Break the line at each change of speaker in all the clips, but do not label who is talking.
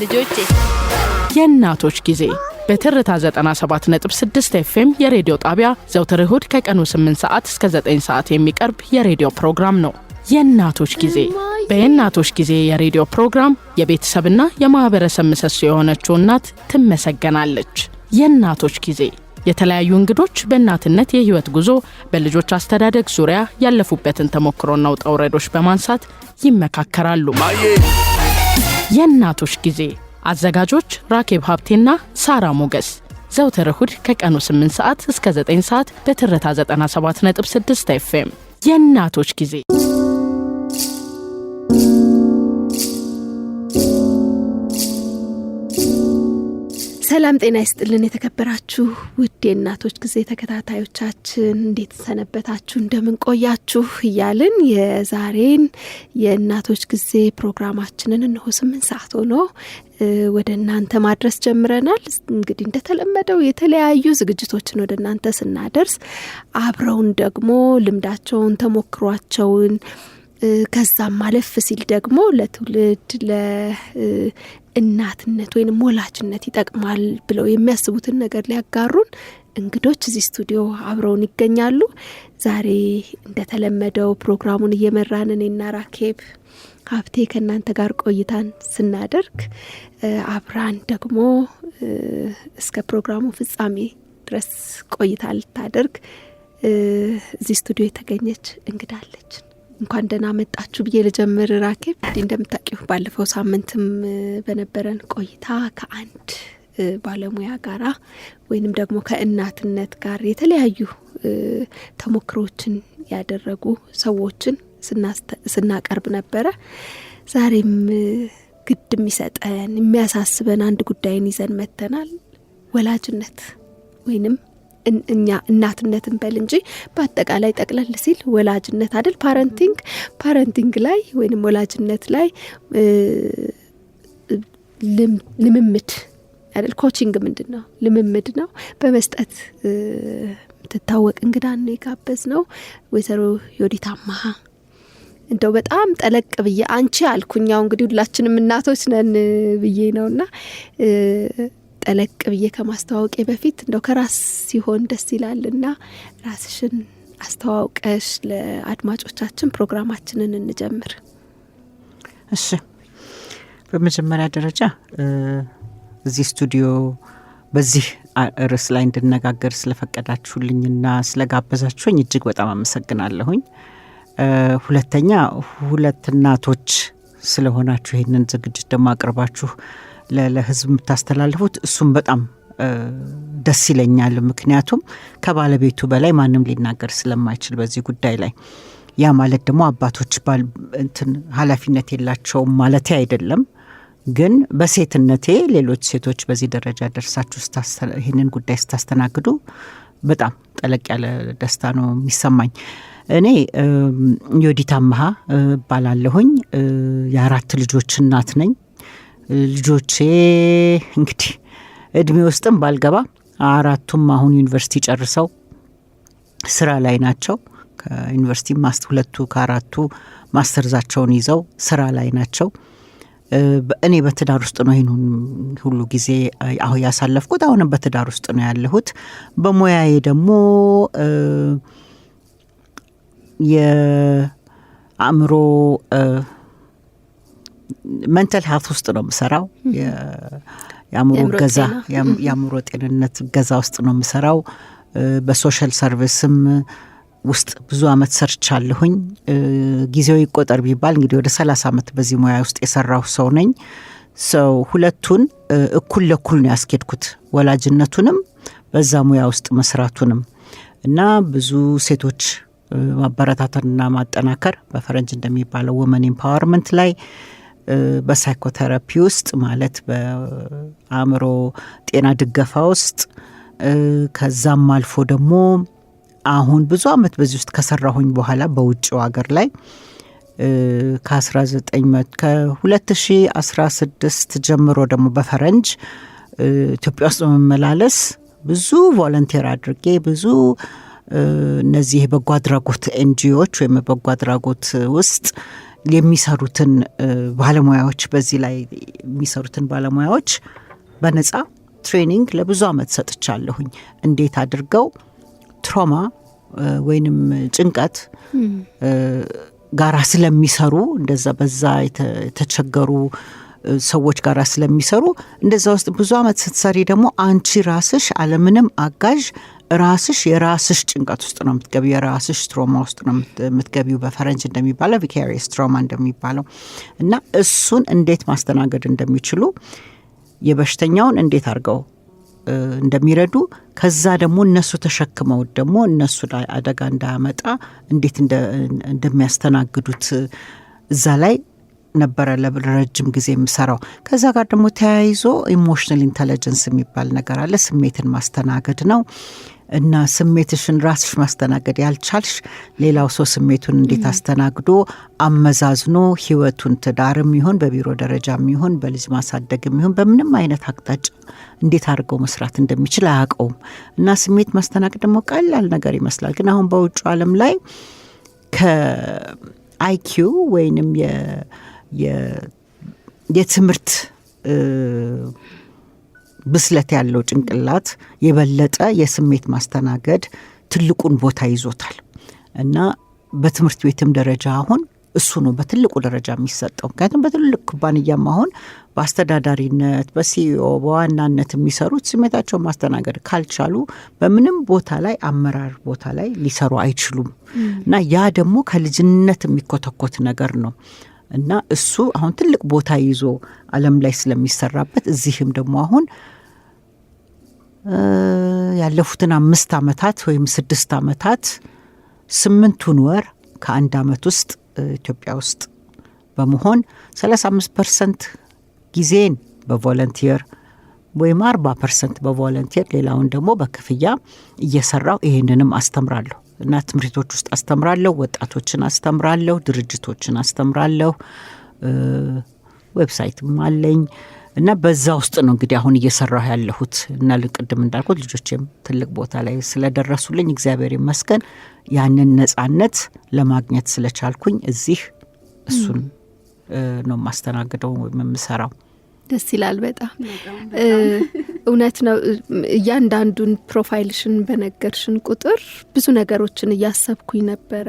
ልጆቼ
የእናቶች ጊዜ በትርታ 97.6 FM የሬዲዮ ጣቢያ ዘውትር እሁድ ከቀኑ 8 ሰዓት እስከ 9 ሰዓት የሚቀርብ የሬዲዮ ፕሮግራም ነው። የእናቶች ጊዜ በየእናቶች ጊዜ የሬዲዮ ፕሮግራም የቤተሰብና የማህበረሰብ ምሰሶ የሆነችው እናት ትመሰገናለች። የእናቶች ጊዜ የተለያዩ እንግዶች በእናትነት የህይወት ጉዞ በልጆች አስተዳደግ ዙሪያ ያለፉበትን ተሞክሮና ውጣ ውረዶች በማንሳት ይመካከራሉ። የእናቶች ጊዜ አዘጋጆች ራኬብ ሀብቴና ሳራ ሞገስ ዘውትር እሁድ ከቀኑ 8 ሰዓት እስከ 9 ሰዓት በትርታ 97.6 FM የእናቶች ጊዜ።
ሰላም ጤና ይስጥልን የተከበራችሁ ውድ የእናቶች ጊዜ ተከታታዮቻችን እንዴት ሰነበታችሁ እንደምን ቆያችሁ እያልን የዛሬን የእናቶች ጊዜ ፕሮግራማችንን እነሆ 8 ሰዓት ሆኖ ወደ እናንተ ማድረስ ጀምረናል። እንግዲህ እንደተለመደው የተለያዩ ዝግጅቶችን ወደ እናንተ ስናደርስ አብረውን ደግሞ ልምዳቸውን ተሞክሯቸውን ከዛም ማለፍ ሲል ደግሞ ለትውልድ ለእናትነት ወይንም ወላጅነት ይጠቅማል ብለው የሚያስቡትን ነገር ሊያጋሩን እንግዶች እዚህ ስቱዲዮ አብረውን ይገኛሉ። ዛሬ እንደተለመደው ፕሮግራሙን እየመራን እኔና ራኬብ ሀብቴ ከእናንተ ጋር ቆይታን ስናደርግ አብራን ደግሞ እስከ ፕሮግራሙ ፍጻሜ ድረስ ቆይታ ልታደርግ እዚህ ስቱዲዮ የተገኘች እንግዳለች። እንኳን ደህና መጣችሁ ብዬ ልጀምር። ራኬብ እንደምታውቂው ባለፈው ሳምንትም በነበረን ቆይታ ከአንድ ባለሙያ ጋራ ወይንም ደግሞ ከእናትነት ጋር የተለያዩ ተሞክሮችን ያደረጉ ሰዎችን ስናቀርብ ነበረ። ዛሬም ግድ የሚሰጠን የሚያሳስበን አንድ ጉዳይን ይዘን መተናል። ወላጅነት ወይንም እኛ እናትነትን በል እንጂ በአጠቃላይ ጠቅለል ሲል ወላጅነት አይደል? ፓረንቲንግ ላይ ወይንም ወላጅነት ላይ ልምምድ አይደል? ኮቺንግ ምንድነው? ልምምድ ነው። በመስጠት ትታወቅ እንግዳን የጋበዝ ነው ወይዘሮ ዮዲት አማሃ። እንደው በጣም ጠለቅ ብዬ አንቺ አልኩኛው እንግዲህ ሁላችንም እናቶች ነን ብዬ ነውና ጠለቅ ብዬ ከማስተዋወቄ በፊት እንደው ከራስ ሲሆን ደስ ይላልና ራስሽን አስተዋውቀሽ ለአድማጮቻችን ፕሮግራማችንን እንጀምር።
እሺ፣ በመጀመሪያ ደረጃ እዚህ ስቱዲዮ በዚህ ርዕስ ላይ እንድነጋገር ስለፈቀዳችሁልኝና ስለጋበዛችሁኝ እጅግ በጣም አመሰግናለሁኝ። ሁለተኛ ሁለት እናቶች ስለሆናችሁ ይሄንን ዝግጅት ደግሞ አቅርባችሁ ለህዝብ የምታስተላልፉት እሱም በጣም ደስ ይለኛል። ምክንያቱም ከባለቤቱ በላይ ማንም ሊናገር ስለማይችል በዚህ ጉዳይ ላይ። ያ ማለት ደግሞ አባቶች ኃላፊነት የላቸውም ማለት አይደለም። ግን በሴትነቴ ሌሎች ሴቶች በዚህ ደረጃ ደርሳችሁ ይህንን ጉዳይ ስታስተናግዱ በጣም ጠለቅ ያለ ደስታ ነው የሚሰማኝ። እኔ ዮዲት አማሃ ባላለሁኝ የ4 ልጆች እናት ነኝ። ልጆቼ እንግዲህ እድሜ ውስጥም ባልገባ 4ቱም አሁን ዩኒቨርሲቲ ጨርሰው ስራ ላይ ናቸው። ከዩኒቨርሲቲ 2ቱ ከ4ቱ ማስተርዛቸውን ይዘው ስራ ላይ ናቸው። እኔ በትዳር ውስጥ ነው ይሄን ሁሉ ጊዜ አሁን ያሳለፍኩት። አሁንም በትዳር ውስጥ ነው ያለሁት። በሙያዬ ደግሞ የአእምሮ ሜንታል ሄልት ውስጥ ነው የምሰራው። የአእምሮ ጤንነት ገዛ ውስጥ ነው የምሰራው። በሶሻል ሰርቪስም ውስጥ ብዙ አመት ሰርቻለሁኝ። ጊዜው ይቆጠር ቢባል እንግዲህ ወደ 30 አመት በዚህ ሙያ ውስጥ የሰራሁ ሰው ነኝ። ሁለቱን እኩል ለኩል ነው ያስኬድኩት፣ ወላጅነቱንም በዛ ሙያ ውስጥ መስራቱንም እና ብዙ ሴቶች ማበረታታትና ማጠናከር በፈረንጅ እንደሚባለው ወመን ኤምፓወርመንት ላይ በሳይኮቴራፒ ውስጥ ማለት በአእምሮ ጤና ድገፋ ውስጥ ከዛም አልፎ ደግሞ አሁን ብዙ አመት በዚህ ውስጥ ከሰራሁኝ በኋላ በውጭው ሀገር ላይ ከ2016 ጀምሮ ደግሞ በፈረንጅ ኢትዮጵያ ውስጥ በመመላለስ ብዙ ቮለንቲር አድርጌ ብዙ እነዚህ በጎ አድራጎት ኤንጂኦዎች ወይም በጎ አድራጎት ውስጥ የሚሰሩትን ባለሙያዎች በዚህ ላይ የሚሰሩትን ባለሙያዎች በነጻ ትሬኒንግ ለብዙ ዓመት ሰጥቻለሁኝ። እንዴት አድርገው ትራውማ ወይንም ጭንቀት ጋራ ስለሚሰሩ እንደዛ በዛ የተቸገሩ ሰዎች ጋራ ስለሚሰሩ እንደዛ ውስጥ ብዙ ዓመት ስትሰሪ ደግሞ አንቺ ራስሽ አለምንም አጋዥ ራስሽ የራስሽ ጭንቀት ውስጥ ነው የምትገቢው፣ የራስሽ ትራውማ ውስጥ ነው የምትገቢው። በፈረንጅ እንደሚባለው ቪካሪየስ ትራውማ እንደሚባለው እና እሱን እንዴት ማስተናገድ እንደሚችሉ የበሽተኛውን እንዴት አድርገው እንደሚረዱ ከዛ ደግሞ እነሱ ተሸክመው ደግሞ እነሱ ላይ አደጋ እንዳያመጣ እንዴት እንደሚያስተናግዱት እዛ ላይ ነበረ ለረጅም ጊዜ የምሰራው። ከዛ ጋር ደግሞ ተያይዞ ኢሞሽናል ኢንተለጀንስ የሚባል ነገር አለ። ስሜትን ማስተናገድ ነው እና ስሜትሽን ራስሽ ማስተናገድ ያልቻልሽ ሌላው ሰው ስሜቱን እንዴት አስተናግዶ አመዛዝኖ ህይወቱን ትዳርም ይሁን በቢሮ ደረጃም ይሁን በልጅ ማሳደግም ይሁን በምንም አይነት አቅጣጫ እንዴት አድርገው መስራት እንደሚችል አያውቀውም። እና ስሜት ማስተናገድ ደግሞ ቀላል ነገር ይመስላል፣ ግን አሁን በውጭ ዓለም ላይ ከአይኪው ወይንም የትምህርት ብስለት ያለው ጭንቅላት የበለጠ የስሜት ማስተናገድ ትልቁን ቦታ ይዞታል። እና በትምህርት ቤትም ደረጃ አሁን እሱ ነው በትልቁ ደረጃ የሚሰጠው። ምክንያቱም በትልቅ ኩባንያም አሁን በአስተዳዳሪነት በሲኢኦ በዋናነት የሚሰሩት ስሜታቸውን ማስተናገድ ካልቻሉ በምንም ቦታ ላይ አመራር ቦታ ላይ ሊሰሩ አይችሉም። እና ያ ደግሞ ከልጅነት የሚኮተኮት ነገር ነው እና እሱ አሁን ትልቅ ቦታ ይዞ ዓለም ላይ ስለሚሰራበት እዚህም ደግሞ አሁን ያለፉትን 5 ዓመታት ወይም 6 ዓመታት 8ቱን ወር ከአንድ ዓመት ውስጥ ኢትዮጵያ ውስጥ በመሆን 35% ጊዜን በቮለንቲር ወይም 40% በቮለንቲር ሌላውን ደግሞ በክፍያ እየሰራው ይሄንንም አስተምራለሁ እና ትምህርቶች ውስጥ አስተምራለሁ፣ ወጣቶችን አስተምራለሁ፣ ድርጅቶችን አስተምራለሁ፣ ዌብሳይትም አለኝ እና በዛ ውስጥ ነው እንግዲህ አሁን እየሰራሁ ያለሁት። እና ልቅድም እንዳልኩት ልጆቼም ትልቅ ቦታ ላይ ስለደረሱልኝ እግዚአብሔር ይመስገን ያንን ነጻነት ለማግኘት ስለቻልኩኝ እዚህ እሱን ነው ማስተናገደው የምሰራው።
ደስ ይላል በጣም እውነት ነው። እያንዳንዱን ፕሮፋይልሽን በነገርሽን ቁጥር ብዙ ነገሮችን እያሰብኩኝ ነበረ።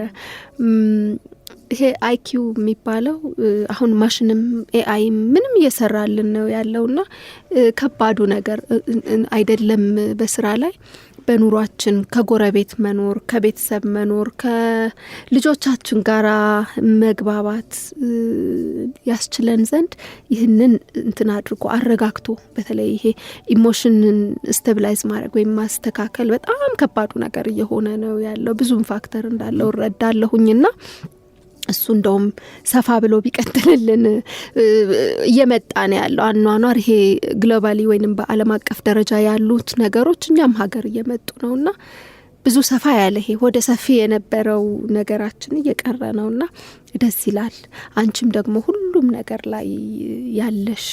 ይሄ አይኪው የሚባለው አሁን ማሽንም ኤአይ ምንም እየሰራልን ነው ያለውና ከባዱ ነገር አይደለም በስራ ላይ በኑሯችን ከጎረቤት መኖር፣ ከቤተሰብ መኖር፣ ከልጆቻችን ጋራ መግባባት ያስችለን ዘንድ ይህንን እንትን አድርጎ አረጋግቶ በተለይ ይሄ ኢሞሽንን ስቴብላይዝ ማድረግ ወይም ማስተካከል በጣም ከባዱ ነገር እየሆነ ነው ያለው። ብዙም ፋክተር እንዳለው እረዳለሁኝና እሱ እንደውም ሰፋ ብሎ ቢቀጥልልን እየመጣ ነው ያለው አኗኗር። ይሄ ግሎባሊ ወይንም በዓለም አቀፍ ደረጃ ያሉት ነገሮች እኛም ሀገር እየመጡ ነውና ብዙ ሰፋ ያለ ይሄ ወደ ሰፊ የነበረው ነገራችን እየቀረ ነውና ደስ ይላል። አንቺም ደግሞ ሁሉም ነገር ላይ ያለሽ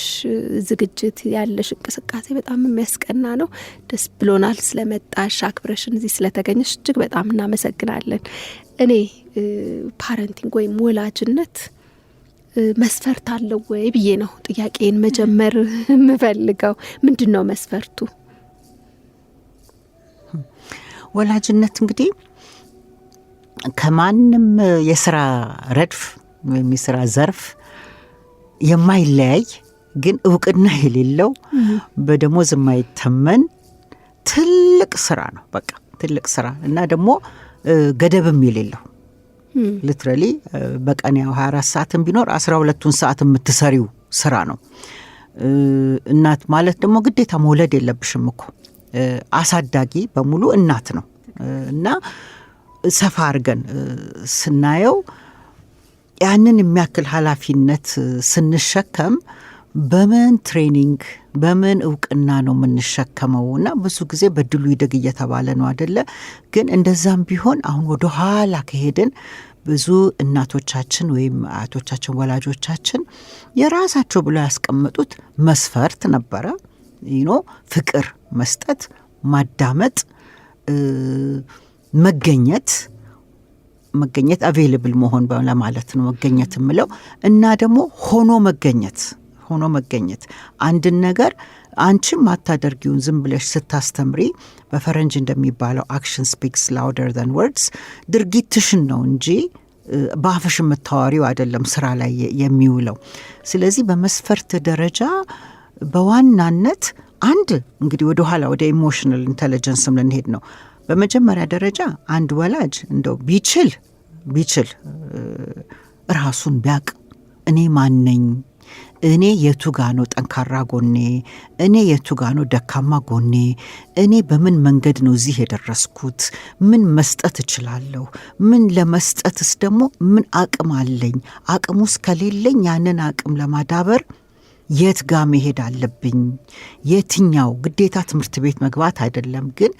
ዝግጅት ያለሽ እንቅስቃሴ በጣም የሚያስቀና ነው። ደስ ብሎናል ስለመጣሽ፣ አክብረሽን እዚህ ስለተገኘሽ እጅግ በጣም እናመሰግናለን። እኔ ፓረንቲንግ ወይም ወላጅነት መስፈርት አለው ወይ ብዬ ነው ጥያቄን መጀመር የምፈልገው። ምንድን ነው መስፈርቱ?
ወላጅነት እንግዲህ ከማንም የስራ ረድፍ ወይም የስራ ዘርፍ የማይለያይ ግን እውቅና የሌለው በደሞዝ የማይተመን ትልቅ ስራ ነው። በቃ ትልቅ ስራ እና ደግሞ ገደብም የሌለው ሊትራሊ በቀን 24 ሰዓትም ቢኖር 12ቱን ሰዓት የምትሰሪው ስራ ነው። እናት ማለት ደግሞ ግዴታ መውለድ የለብሽም እኮ አሳዳጊ በሙሉ እናት ነው። እና ሰፋ አድርገን ስናየው ያንን የሚያክል ኃላፊነት ስንሸከም በምን ትሬኒንግ በምን እውቅና ነው የምንሸከመው? እና ብዙ ጊዜ በድሉ ይደግ እየተባለ ነው አይደለ? ግን እንደዛም ቢሆን አሁን ወደ ኋላ ከሄድን ብዙ እናቶቻችን ወይም አያቶቻችን ወላጆቻችን የራሳቸው ብለው ያስቀመጡት መስፈርት ነበረ። ፍቅር መስጠት፣ ማዳመጥ፣ መገኘት፣ መገኘት አቬይለብል መሆን ለማለት ነው መገኘት የምለው። እና ደግሞ ሆኖ መገኘት አንድን ነገር አንቺም ማታደርጊውን ዝም ብለሽ ስታስተምሪ በፈረንጅ እንደሚባለው አክሽን ስፒክስ ላውደር ዛን ወርድስ ድርጊትሽን ነው እንጂ በአፍሽ የምታዋሪው አይደለም ስራ ላይ የሚውለው። ስለዚህ በመስፈርት ደረጃ በዋናነት አንድ እንግዲህ ወደ ኋላ ወደ ኢሞሽናል ኢንተለጀንስም ልንሄድ ነው። በመጀመሪያ ደረጃ አንድ ወላጅ እንደው ቢችል ራሱን ቢያቅ እኔ ማነኝ፣ እኔ የቱ ጋ ነው ጠንካራ ጎኔ፣ እኔ የቱ ጋ ነው ደካማ ጎኔ፣ እኔ በምን መንገድ ነው እዚህ የደረስኩት፣ ምን መስጠት እችላለሁ፣ ምን ለመስጠትስ ደግሞ ምን አቅም አለኝ፣ አቅሙስ ከሌለኝ ያንን አቅም ለማዳበር የት ጋ መሄድ አለብኝ፣ የትኛው ግዴታ ትምህርት ቤት መግባት አይደለም ግን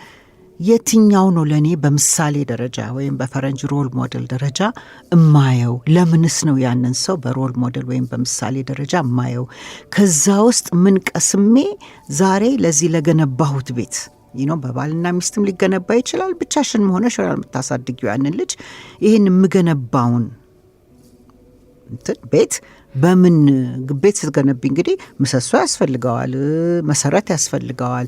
የትኛው ነው ለኔ በምሳሌ ደረጃ ወይም በፈረንጅ ሮል ሞዴል ደረጃ እማየው፣ ለምንስ ነው ያንን ሰው በሮል ሞዴል ወይም በምሳሌ ደረጃ እማየው፣ ከዛ ውስጥ ምን ቀስሜ ዛሬ ለዚህ ለገነባሁት ቤት በባልና ሚስትም ሊገነባ ይችላል፣ ብቻሽን ሆነሽ የምታሳድጊው ያንን ልጅ ይህን የምገነባውን ቤት በምን ቤት ስትገነቢ እንግዲህ ምሰሶ ያስፈልገዋል፣ መሰረት ያስፈልገዋል፣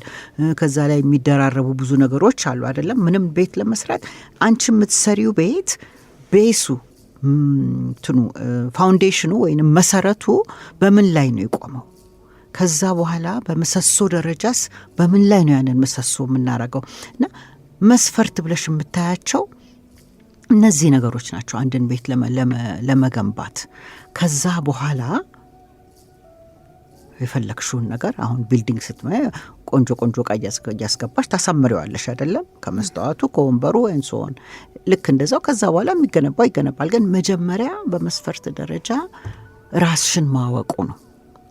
ከዛ ላይ የሚደራረቡ ብዙ ነገሮች አሉ አይደለም። ምንም ቤት ለመስራት አንቺ የምትሰሪው ቤት ቤሱ ፋውንዴሽኑ ወይንም መሰረቱ በምን ላይ ነው የቆመው? ከዛ በኋላ በምሰሶ ደረጃስ በምን ላይ ነው ያንን ምሰሶ የምናረገው? እና መስፈርት ብለሽ የምታያቸው እነዚህ ነገሮች ናቸው አንድን ቤት ለመገንባት። ከዛ በኋላ የፈለግሽውን ነገር አሁን ቢልዲንግ ስትመ ቆንጆ ዕቃ እያስገባሽ ታሳምሪዋለሽ አይደለም፣ ከመስተዋቱ ከወንበሩ እንሶን ልክ እንደዛው። ከዛ በኋላ የሚገነባው ይገነባል። ግን መጀመሪያ በመስፈርት ደረጃ ራስሽን ማወቁ ነው።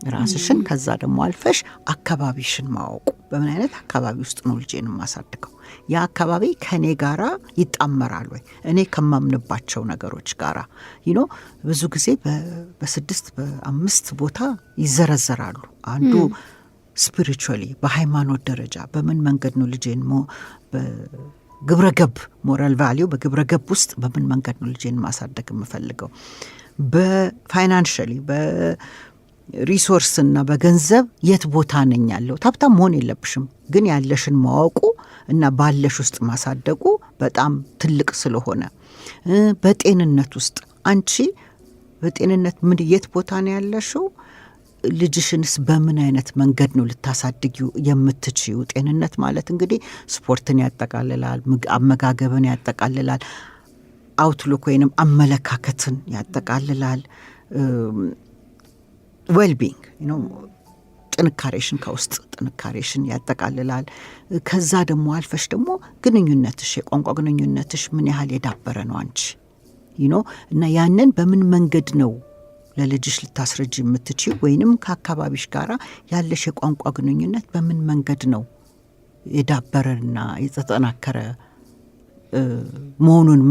ራስሽን ከዛ ደግሞ አልፈሽ አካባቢሽን ማወቁ። በምን አይነት አካባቢ ውስጥ ነው ልጄን ማሳድገው? ያ አካባቢ ከኔ ጋራ ይጣመራል ወይ? እኔ ከማምንባቸው ነገሮች ጋራ ብዙ ጊዜ በ6 በ5 ቦታ ይዘረዘራሉ። አንዱ ስፒሪቹዋሊ በሃይማኖት ደረጃ በምን መንገድ ነው ልጄን በግብረገብ ሞራል ቫሊዩ በግብረገብ ውስጥ በምን መንገድ ነው ልጄን ማሳደግ የምፈልገው? በፋይናንሻሊ ሪሶርስና በገንዘብ የት ቦታ ነኝ ያለው? ሀብታም መሆን የለብሽም ግን ያለሽን ማወቁ እና ባለሽ ውስጥ ማሳደጉ በጣም ትልቅ ስለሆነ፣ በጤንነት ውስጥ አንቺ በጤንነት ምን የት ቦታ ነው ያለሽው? ልጅሽንስ በምን አይነት መንገድ ነው ልታሳድጊው የምትችይው? ጤንነት ማለት እንግዲህ ስፖርትን ያጠቃልላል፣ አመጋገብን ያጠቃልላል፣ አውትሉክ ወይንም አመለካከትን ያጠቃልላል፣ ዌልቢንግ ጥንካሬሽን ከውስጥ ጥንካሬሽን ያጠቃልላል። ከዛ ደግሞ አልፈሽ ደግሞ ግንኙነትሽ የቋንቋ ግንኙነትሽ ምን ያህል የዳበረ ነው አንቺ እና ያንን በምን መንገድ ነው ለልጅሽ ልታስረጅ የምትችይው? ወይንም ከአካባቢሽ ጋር ያለሽ የቋንቋ ግንኙነት በምን መንገድ ነው የዳበረና የተጠናከረ መሆኑን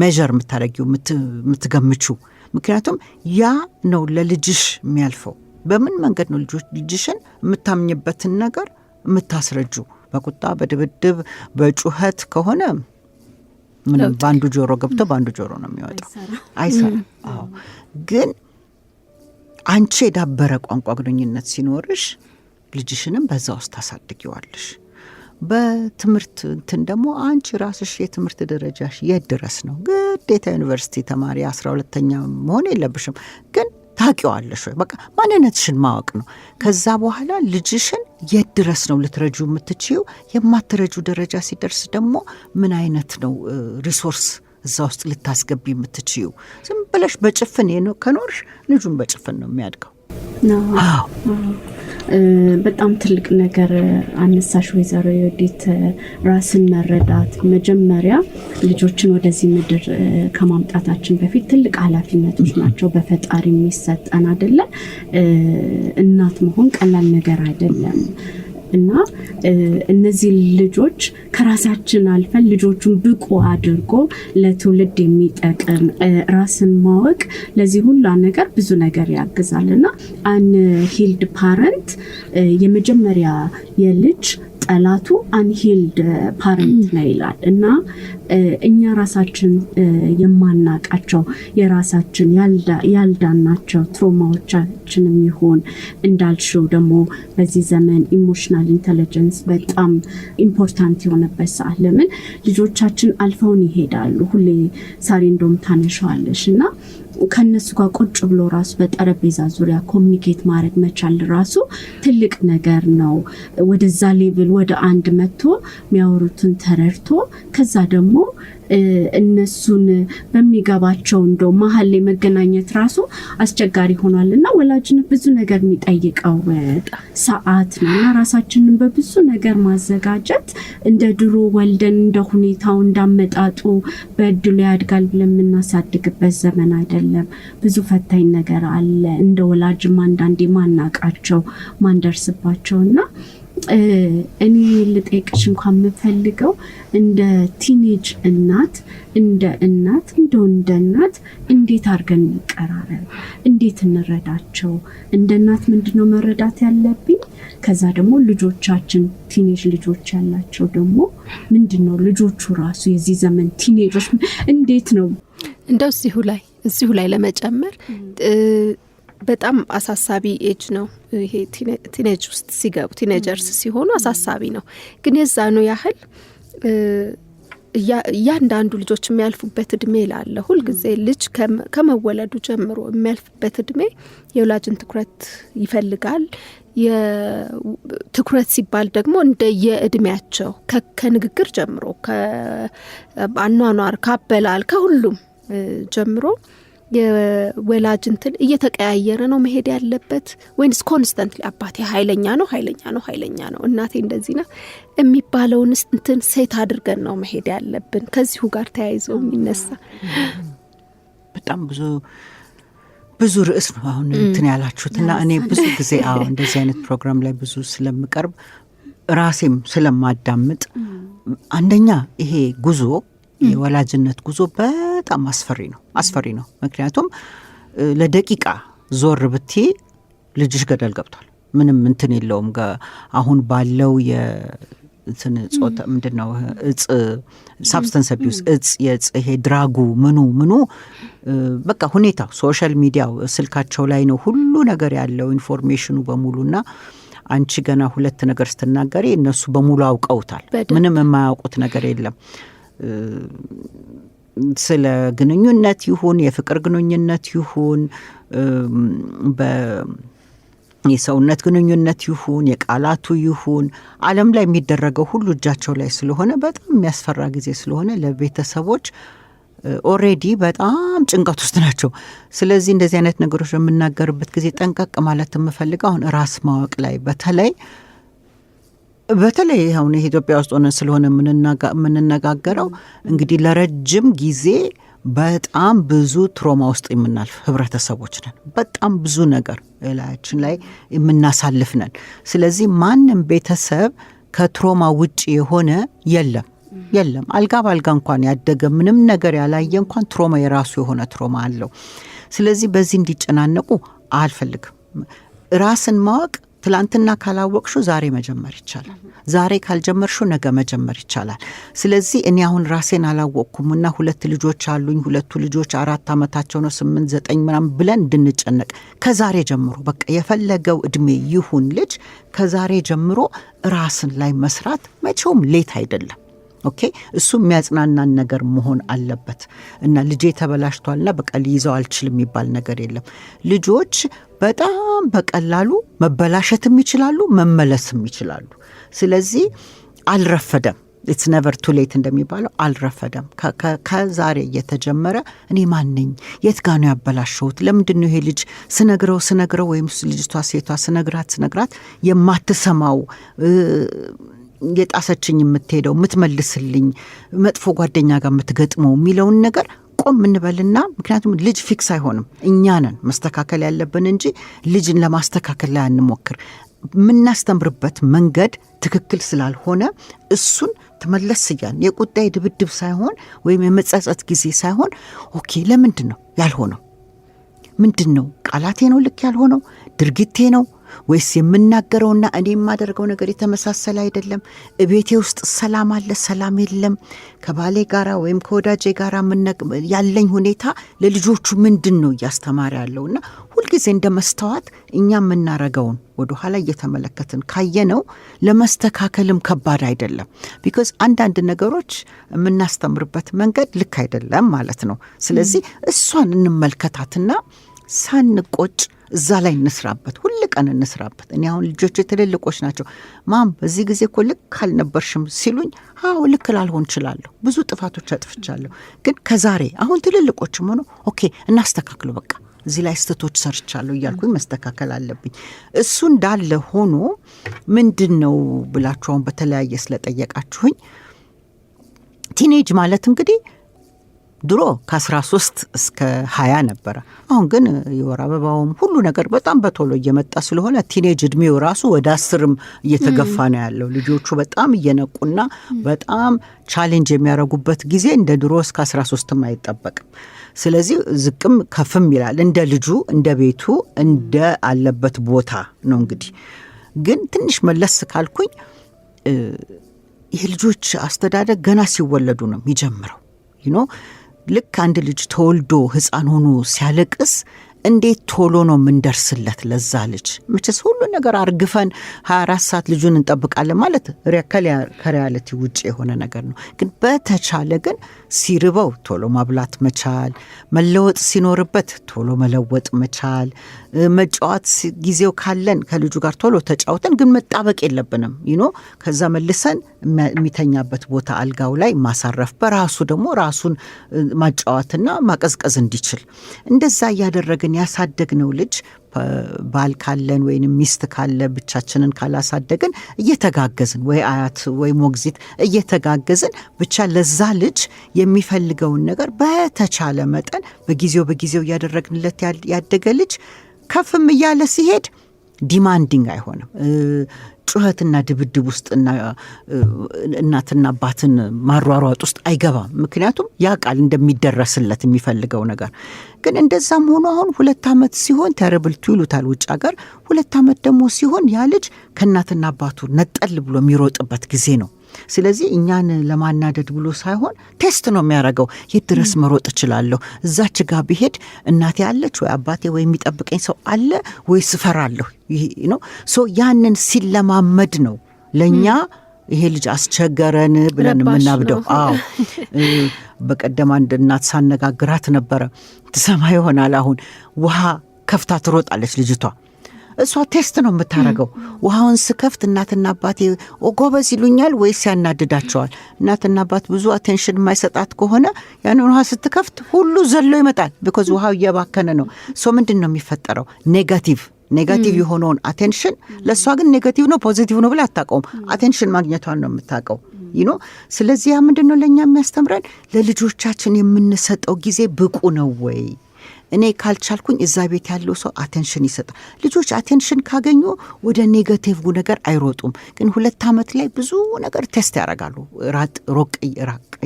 ሜዥር የምታደርጊው የምትገምችው? ምክንያቱም ያ ነው ለልጅሽ የሚያልፈው። በምን መንገድ ነው ልጅሽን የምታምኝበትን ነገር የምታስረጁ? በቁጣ በድብድብ በጩኸት ከሆነ ምንም በአንዱ ጆሮ ገብቶ በአንዱ ጆሮ ነው የሚወጣው፣ አይሰራም። ግን አንቺ የዳበረ ቋንቋ ግንኙነት ሲኖርሽ ልጅሽንም በዛ ውስጥ ታሳድጊዋለሽ። በትምህርት ደግሞ አንቺ ራስሽ የትምህርት ደረጃሽ የት ድረስ ነው? ግዴታ ዩኒቨርሲቲ ተማሪ 12ኛ መሆን የለብሽም ግን ታውቂዋለሽ ወይ? በቃ ማንነትሽን ማወቅ ነው። ከዛ በኋላ ልጅሽን የት ድረስ ነው ልትረጁ የምትችይው? የማትረጁ ደረጃ ሲደርስ ደግሞ ምን አይነት ነው ሪሶርስ እዛ ውስጥ ልታስገቢ የምትችይው? ዝም ብለሽ በጭፍን ከኖርሽ ልጁን በጭፍን ነው የሚያድገው።
በጣም ትልቅ ነገር አነሳሽ ወይዘሮ የወዲት። ራስን መረዳት መጀመሪያ ልጆችን ወደዚህ ምድር ከማምጣታችን በፊት ትልቅ ኃላፊነቶች ናቸው በፈጣሪ የሚሰጠን አይደለ? እናት መሆን ቀላል ነገር አይደለም። እና እነዚህ ልጆች ከራሳችን አልፈን ልጆቹን ብቁ አድርጎ ለትውልድ የሚጠቅም ራስን ማወቅ ለዚህ ሁላ ነገር ብዙ ነገር ያግዛል። እና አን ሂልድ ፓረንት የመጀመሪያ የልጅ ጠላቱ አንሂልድ ፓረንት ነው ይላል እና እኛ ራሳችን የማናቃቸው የራሳችን ያልዳናቸው ትሮማዎቻችንም ይሆን እንዳልሽው ደግሞ በዚህ ዘመን ኢሞሽናል ኢንተለጀንስ በጣም ኢምፖርታንት የሆነበት ሰዓት ለምን ልጆቻችን አልፈውን ይሄዳሉ። ሁሌ ሳሪ እንደውም ታነሻዋለሽ እና ከነሱ ጋር ቁጭ ብሎ ራሱ በጠረጴዛ ዙሪያ ኮሚኒኬት ማድረግ መቻል ራሱ ትልቅ ነገር ነው። ወደዛ ሌቭል ወደ አንድ መጥቶ የሚያወሩትን ተረድቶ ከዛ ደግሞ እነሱን በሚገባቸው እንደው መሀል ላይ መገናኘት ራሱ አስቸጋሪ ሆኗል እና ወላጅነት ብዙ ነገር የሚጠይቀው ሰዓት ነው እና ራሳችንን በብዙ ነገር ማዘጋጀት እንደ ድሮ ወልደን እንደ ሁኔታው እንዳመጣጡ በእድሉ ያድጋል ብለን የምናሳድግበት ዘመን አይደለም። ብዙ ፈታኝ ነገር አለ። እንደ ወላጅም አንዳንዴ ማናቃቸው ማንደርስባቸው እና እኔ ልጠይቅሽ እንኳን የምፈልገው እንደ ቲኔጅ እናት እንደ እናት እንዴት አድርገን እንቀራረብ፣ እንዴት እንረዳቸው? እንደ እናት ምንድነው መረዳት ያለብኝ? ከዛ ደግሞ ልጆቻችን ቲኔጅ ልጆች ያላቸው ደግሞ ምንድነው ልጆቹ ራሱ የዚህ ዘመን ቲኔጆች እንዴት ነው
እንደው እዚሁ ላይ ለመጨመር በጣም አሳሳቢ ኤጅ ነው ይሄ ቲኔጅ ውስጥ ሲገቡ ቲኔጀርስ ሲሆኑ አሳሳቢ ነው። ግን የዛኑ ያህል እያንዳንዱ ልጆች የሚያልፉበት እድሜ ላለ ሁልጊዜ ልጅ ከመወለዱ ጀምሮ የሚያልፍበት እድሜ የወላጅን ትኩረት ይፈልጋል። ትኩረት ሲባል ደግሞ እንደየእድሜያቸው ከንግግር ጀምሮ ከአኗኗር ካበላል ከሁሉም ጀምሮ የወላጅ እንትን እየተቀያየረ ነው መሄድ ያለበት ወይንስ ኮንስታንትሊ አባቴ ኃይለኛ ነው እናቴ እንደዚህ ናት የሚባለውን እንትን ሴት አድርገን ነው መሄድ ያለብን? ከዚሁ ጋር ተያይዞ የሚነሳ በጣም
ብዙ ርዕስ ነው አሁን እንትን ያላችሁትና እኔ ብዙ ጊዜ እንደዚህ አይነት ፕሮግራም ላይ ብዙ ስለምቀርብ ራሴም ስለማዳምጥ አንደኛ ይሄ ጉዞ የወላጅነት ጉዞ በጣም አስፈሪ ነው። ምክንያቱም ለደቂቃ ዞር ብቴ ልጅሽ ገደል ገብቷል። ምንም እንትን የለውም። አሁን ባለው የእንትን ጾታ ምንድነው ሳብስታንስ አቢዩስ ይሄ ድራጉ ምኑ በቃ ሁኔታው ሶሻል ሚዲያው ስልካቸው ላይ ነው ሁሉ ነገር ያለው ኢንፎርሜሽኑ በሙሉና አንቺ ገና ሁለት ነገር ስትናገሪ እነሱ በሙሉ አውቀውታል። ምንም የማያውቁት ነገር የለም። ስለ ግንኙነት ይሁን የፍቅር ግንኙነት ይሁን የሰውነት ግንኙነት ይሁን የቃላቱ ይሁን ዓለም ላይ የሚደረገው ሁሉ እጃቸው ላይ ስለሆነ በጣም የሚያስፈራ ጊዜ ስለሆነ ለቤተሰቦች ኦሬዲ በጣም ጭንቀት ውስጥ ናቸው። ስለዚህ እንደዚህ አይነት ነገሮች የምናገርበት ጊዜ ጠንቀቅ ማለት የምፈልገው አሁን ራስ ማወቅ ላይ በተለይ አሁን ኢትዮጵያ ውስጥ ሆነን ስለሆነ የምንነጋገረው እንግዲህ ለረጅም ጊዜ በጣም ብዙ ትሮማ ውስጥ የምናልፍ ህብረተሰቦች ነን። በጣም ብዙ ነገር ላያችን ላይ የምናሳልፍ ነን። ስለዚህ ማንም ቤተሰብ ከትሮማ ውጭ የሆነ የለም። አልጋ ባልጋ እንኳን ያደገ ምንም ነገር ያላየ እንኳን ትሮማ የራሱ የሆነ ትሮማ አለው። ስለዚህ በዚህ እንዲጨናነቁ አልፈልግም። ራስን ማወቅ ትላንትና ካላወቅሹ ዛሬ መጀመር ይቻላል። ዛሬ ካልጀመርሹ ነገ መጀመር ይቻላል። ስለዚህ እኔ አሁን ራሴን አላወቅኩምና ሁለት ልጆች አሉኝ። ሁለቱ ልጆች 4 ዓመታቸው ነው 8 9 ምናምን ብለን እንድንጨነቅ ከዛሬ ጀምሮ በቃ የፈለገው እድሜ ይሁን ልጅ ከዛሬ ጀምሮ ራስን ላይ መስራት መቼውም ሌት አይደለም። ኦኬ እሱ የሚያጽናናን ነገር መሆን አለበት እና ልጄ ተበላሽቷልና በቃ ሊይዘው አልችልም የሚባል ነገር የለም። ልጆች በጣም በቀላሉ መበላሸትም ይችላሉ መመለስም ይችላሉ። ስለዚህ አልረፈደም። ኢትስ ኔቨር ቱ ሌት እንደሚባለው አልረፈደም። ከዛሬ እየተጀመረ እኔ ማንኝ የት ጋር ነው ያበላሸሁት? ለምንድነው ይሄ ልጅ ስነግረው ወይም ልጅቷ ሴቷ ስነግራት የማትሰማው የጣሰችኝ የምትሄደው የምትመልስልኝ መጥፎ ጓደኛ ጋር የምትገጥመው የሚለውን ነገር ቆም እንበልና ምክንያቱም ልጅ ፊክስ አይሆንም። እኛ ነን መስተካከል ያለብን እንጂ ልጅን ለማስተካከል ላይ አንሞክር። የምናስተምርበት መንገድ ትክክል ስላልሆነ እሱን ተመለስ ያን የቁጣይ ድብድብ ሳይሆን ወይም የመጸጸት ጊዜ ሳይሆን ኦኬ ለምንድን ነው ያልሆነው? ምንድን ነው ቃላቴ ነው ልክ ያልሆነው? ድርጊቴ ነው ወይስ የምናገረውና እኔ የማደርገው ነገር የተመሳሰለ አይደለም? እቤቴ ውስጥ ሰላም አለ፣ ሰላም የለም? ከባሌ ጋራ ወይም ከወዳጄ ጋራ ያለኝ ሁኔታ ለልጆቹ ምንድን ነው እያስተማረ ያለውና ሁልጊዜ እንደ መስተዋት እኛ የምናረገውን ወደ ኋላ እየተመለከትን ካየነው ለመስተካከልም ከባድ አይደለም። ቢኮዝ አንዳንድ ነገሮች የምናስተምርበት መንገድ ልክ አይደለም ማለት ነው። ስለዚህ እሷን እንመልከታትና ሳንቆጭ እዛ ላይ እንስራበት፣ ሁል ቀን እንስራበት። እኔ አሁን ልጆች ትልልቆች ናቸው። ማም በዚህ ጊዜ እኮ ልክ አልነበርሽም ሲሉኝ፣ አዎ ልክ ላልሆን እችላለሁ፣ ብዙ ጥፋቶች አጥፍቻለሁ። ግን ከዛሬ አሁን ትልልቆችም ሆኖ ኦኬ እናስተካክሉ፣ በቃ እዚህ ላይ ስህተቶች ሰርቻለሁ እያልኩኝ መስተካከል አለብኝ። እሱ እንዳለ ሆኖ ምንድን ነው ብላችሁ አሁን በተለያየ ስለጠየቃችሁኝ፣ ቲኔጅ ማለት እንግዲህ ድሮ ከ13 እስከ 20 ነበረ። አሁን ግን የወር አበባውም ሁሉ ነገር በጣም በቶሎ እየመጣ ስለሆነ ቲኔጅ እድሜው ራሱ ወደ 10ም እየተገፋ ነው ያለው። ልጆቹ በጣም እየነቁና በጣም ቻሌንጅ የሚያደርጉበት ጊዜ እንደ ድሮ እስከ 13ም አይጠበቅም። ስለዚህ ዝቅም ከፍም ይላል እንደ ልጁ፣ እንደ ቤቱ፣ እንደ አለበት ቦታ ነው። እንግዲህ ግን ትንሽ መለስ ካልኩኝ የልጆች አስተዳደግ ገና ሲወለዱ ነው የሚጀምረው። ልክ አንድ ልጅ ተወልዶ ሕፃን ሆኖ ሲያለቅስ እንዴት ቶሎ ነው የምንደርስለት ለዛ ልጅ? መቼስ ሁሉ ነገር አርግፈን 24 ሰዓት ልጁን እንጠብቃለን ማለት ከሪያሊቲ ውጭ የሆነ ነገር ነው። ግን በተቻለ ግን ሲርበው ቶሎ ማብላት መቻል፣ መለወጥ ሲኖርበት ቶሎ መለወጥ መቻል፣ መጫወት ጊዜው ካለን ከልጁ ጋር ቶሎ ተጫውተን ግን መጣበቅ የለብንም። ከዛ መልሰን የሚተኛበት ቦታ አልጋው ላይ ማሳረፍ፣ በራሱ ደግሞ ራሱን ማጫወትና ማቀዝቀዝ እንዲችል እንደዛ እያደረግን ያሳደግነው ልጅ ባል ካለን ወይም ሚስት ካለ ብቻችንን ካላሳደግን እየተጋገዝን ወይ አያት ወይ ሞግዚት እየተጋገዝን ብቻ ለዛ ልጅ የሚፈልገውን ነገር በተቻለ መጠን በጊዜው እያደረግንለት ያደገ ልጅ ከፍም እያለ ሲሄድ ዲማንዲንግ አይሆንም። ጩኸትና ድብድብ ውስጥ እናትና አባትን ማሯሯጥ ውስጥ አይገባም። ምክንያቱም ያ ቃል እንደሚደረስለት የሚፈልገው ነገር። ግን እንደዛም ሆኖ አሁን 2 ዓመት ሲሆን ተረብልቱ ይሉታል ውጭ ሀገር። 2 ዓመት ደግሞ ሲሆን ያ ልጅ ከእናትና አባቱ ነጠል ብሎ የሚሮጥበት ጊዜ ነው። ስለዚህ እኛን ለማናደድ ብሎ ሳይሆን ቴስት ነው የሚያደርገው። የት ድረስ መሮጥ እችላለሁ? እዛች ጋር ብሄድ እናቴ አለች ወይ አባቴ ወይ የሚጠብቀኝ ሰው አለ ወይ ስፈራለሁ? ያንን ሲለማመድ ነው ለእኛ ይሄ ልጅ አስቸገረን ብለን የምናብደው። አዎ በቀደም አንድ እናት ሳነጋግራት ነበረ። ትሰማ ይሆናል አሁን ውሃ ከፍታ ትሮጣለች ልጅቷ። እሷ ቴስት ነው የምታረገው። ውሃውን ስከፍት እናትና አባቴ ጎበዝ ይሉኛል ወይስ ያናድዳቸዋል? እናትና አባት ብዙ አቴንሽን የማይሰጣት ከሆነ ያንን ውሃ ስትከፍት ሁሉ ዘሎ ይመጣል። ቢኮዝ ውሃው እየባከነ ነው። ምንድን ነው የሚፈጠረው? ኔጋቲቭ የሆነውን አቴንሽን፣ ለእሷ ግን ኔጋቲቭ ነው ፖዚቲቭ ነው ብላ አታውቀውም። አቴንሽን ማግኘቷን ነው የምታውቀው። ስለዚህ ያ ምንድን ነው ለእኛ የሚያስተምረን? ለልጆቻችን የምንሰጠው ጊዜ ብቁ ነው ወይ? እኔ ካልቻልኩኝ እዛ ቤት ያለው ሰው አቴንሽን ይሰጣል። ልጆች አቴንሽን ካገኙ ወደ ኔጋቲቭ ነገር አይሮጡም። ግን 2 ዓመት ላይ ብዙ ነገር ቴስት ያደርጋሉ። ራቅ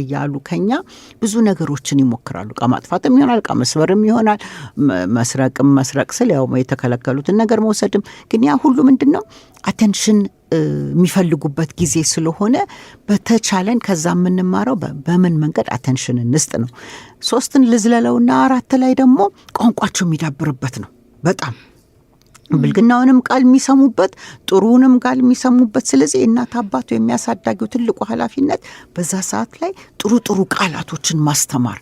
እያሉ ከኛ ብዙ ነገሮችን ይሞክራሉ። እቃ ማጥፋትም ይሆናል፣ እቃ መስበርም ይሆናል፣ መስረቅ ስል ያው የተከለከሉትን ነገር መውሰድም። ግን ያ ሁሉ ምንድን ነው አቴንሽን የሚፈልጉበት ጊዜ ስለሆነ በተቻለን ከዛ የምንማረው በምን መንገድ አቴንሽን እንስጥ ነው። 3 ልዝለለውና 4 ላይ ደግሞ ቋንቋቸው የሚዳብርበት ነው። በጣም ብልግናውንም ቃል የሚሰሙበት፣ ጥሩውንም ቃል የሚሰሙበት። ስለዚህ እናት አባቱ የሚያሳዳጊው ትልቁ ኃላፊነት በዛ ሰዓት ላይ ጥሩ ቃላቶችን ማስተማር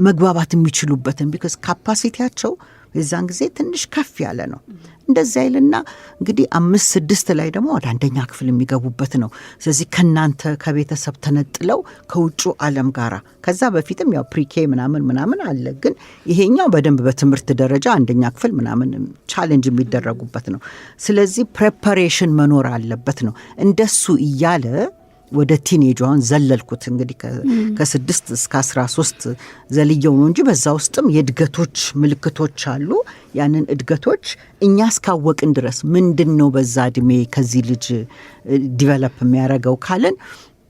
መግባባት የሚችሉበትን ቢኮዝ ካፓሲቲያቸው የዛን ጊዜ ትንሽ ከፍ ያለ ነው። እንደዛ ይልና እንግዲህ 5-6 ላይ ደግሞ ወደ 1ኛ ክፍል የሚገቡበት ነው። ስለዚህ ከናንተ ከቤተሰብ ተነጥለው ከውጩ ዓለም ጋራ ከዛ በፊትም ያው ፕሪኬ ምናምን አለ። ግን ይሄኛው በደንብ በትምህርት ደረጃ 1ኛ ክፍል ምናምን ቻሌንጅ የሚደረጉበት ነው። ስለዚህ ፕሬፓሬሽን መኖር አለበት ነው። እንደሱ እያለ ወደ ቲኔጇን ዘለልኩት እንግዲህ ከ6 እስከ 13 ዘልየው ነው እንጂ በዛ ውስጥም የእድገቶች ምልክቶች አሉ። ያንን እድገቶች እኛ እስካወቅን ድረስ ምንድን ነው በዛ እድሜ ከዚህ ልጅ ዲቨሎፕ የሚያደርገው ካለን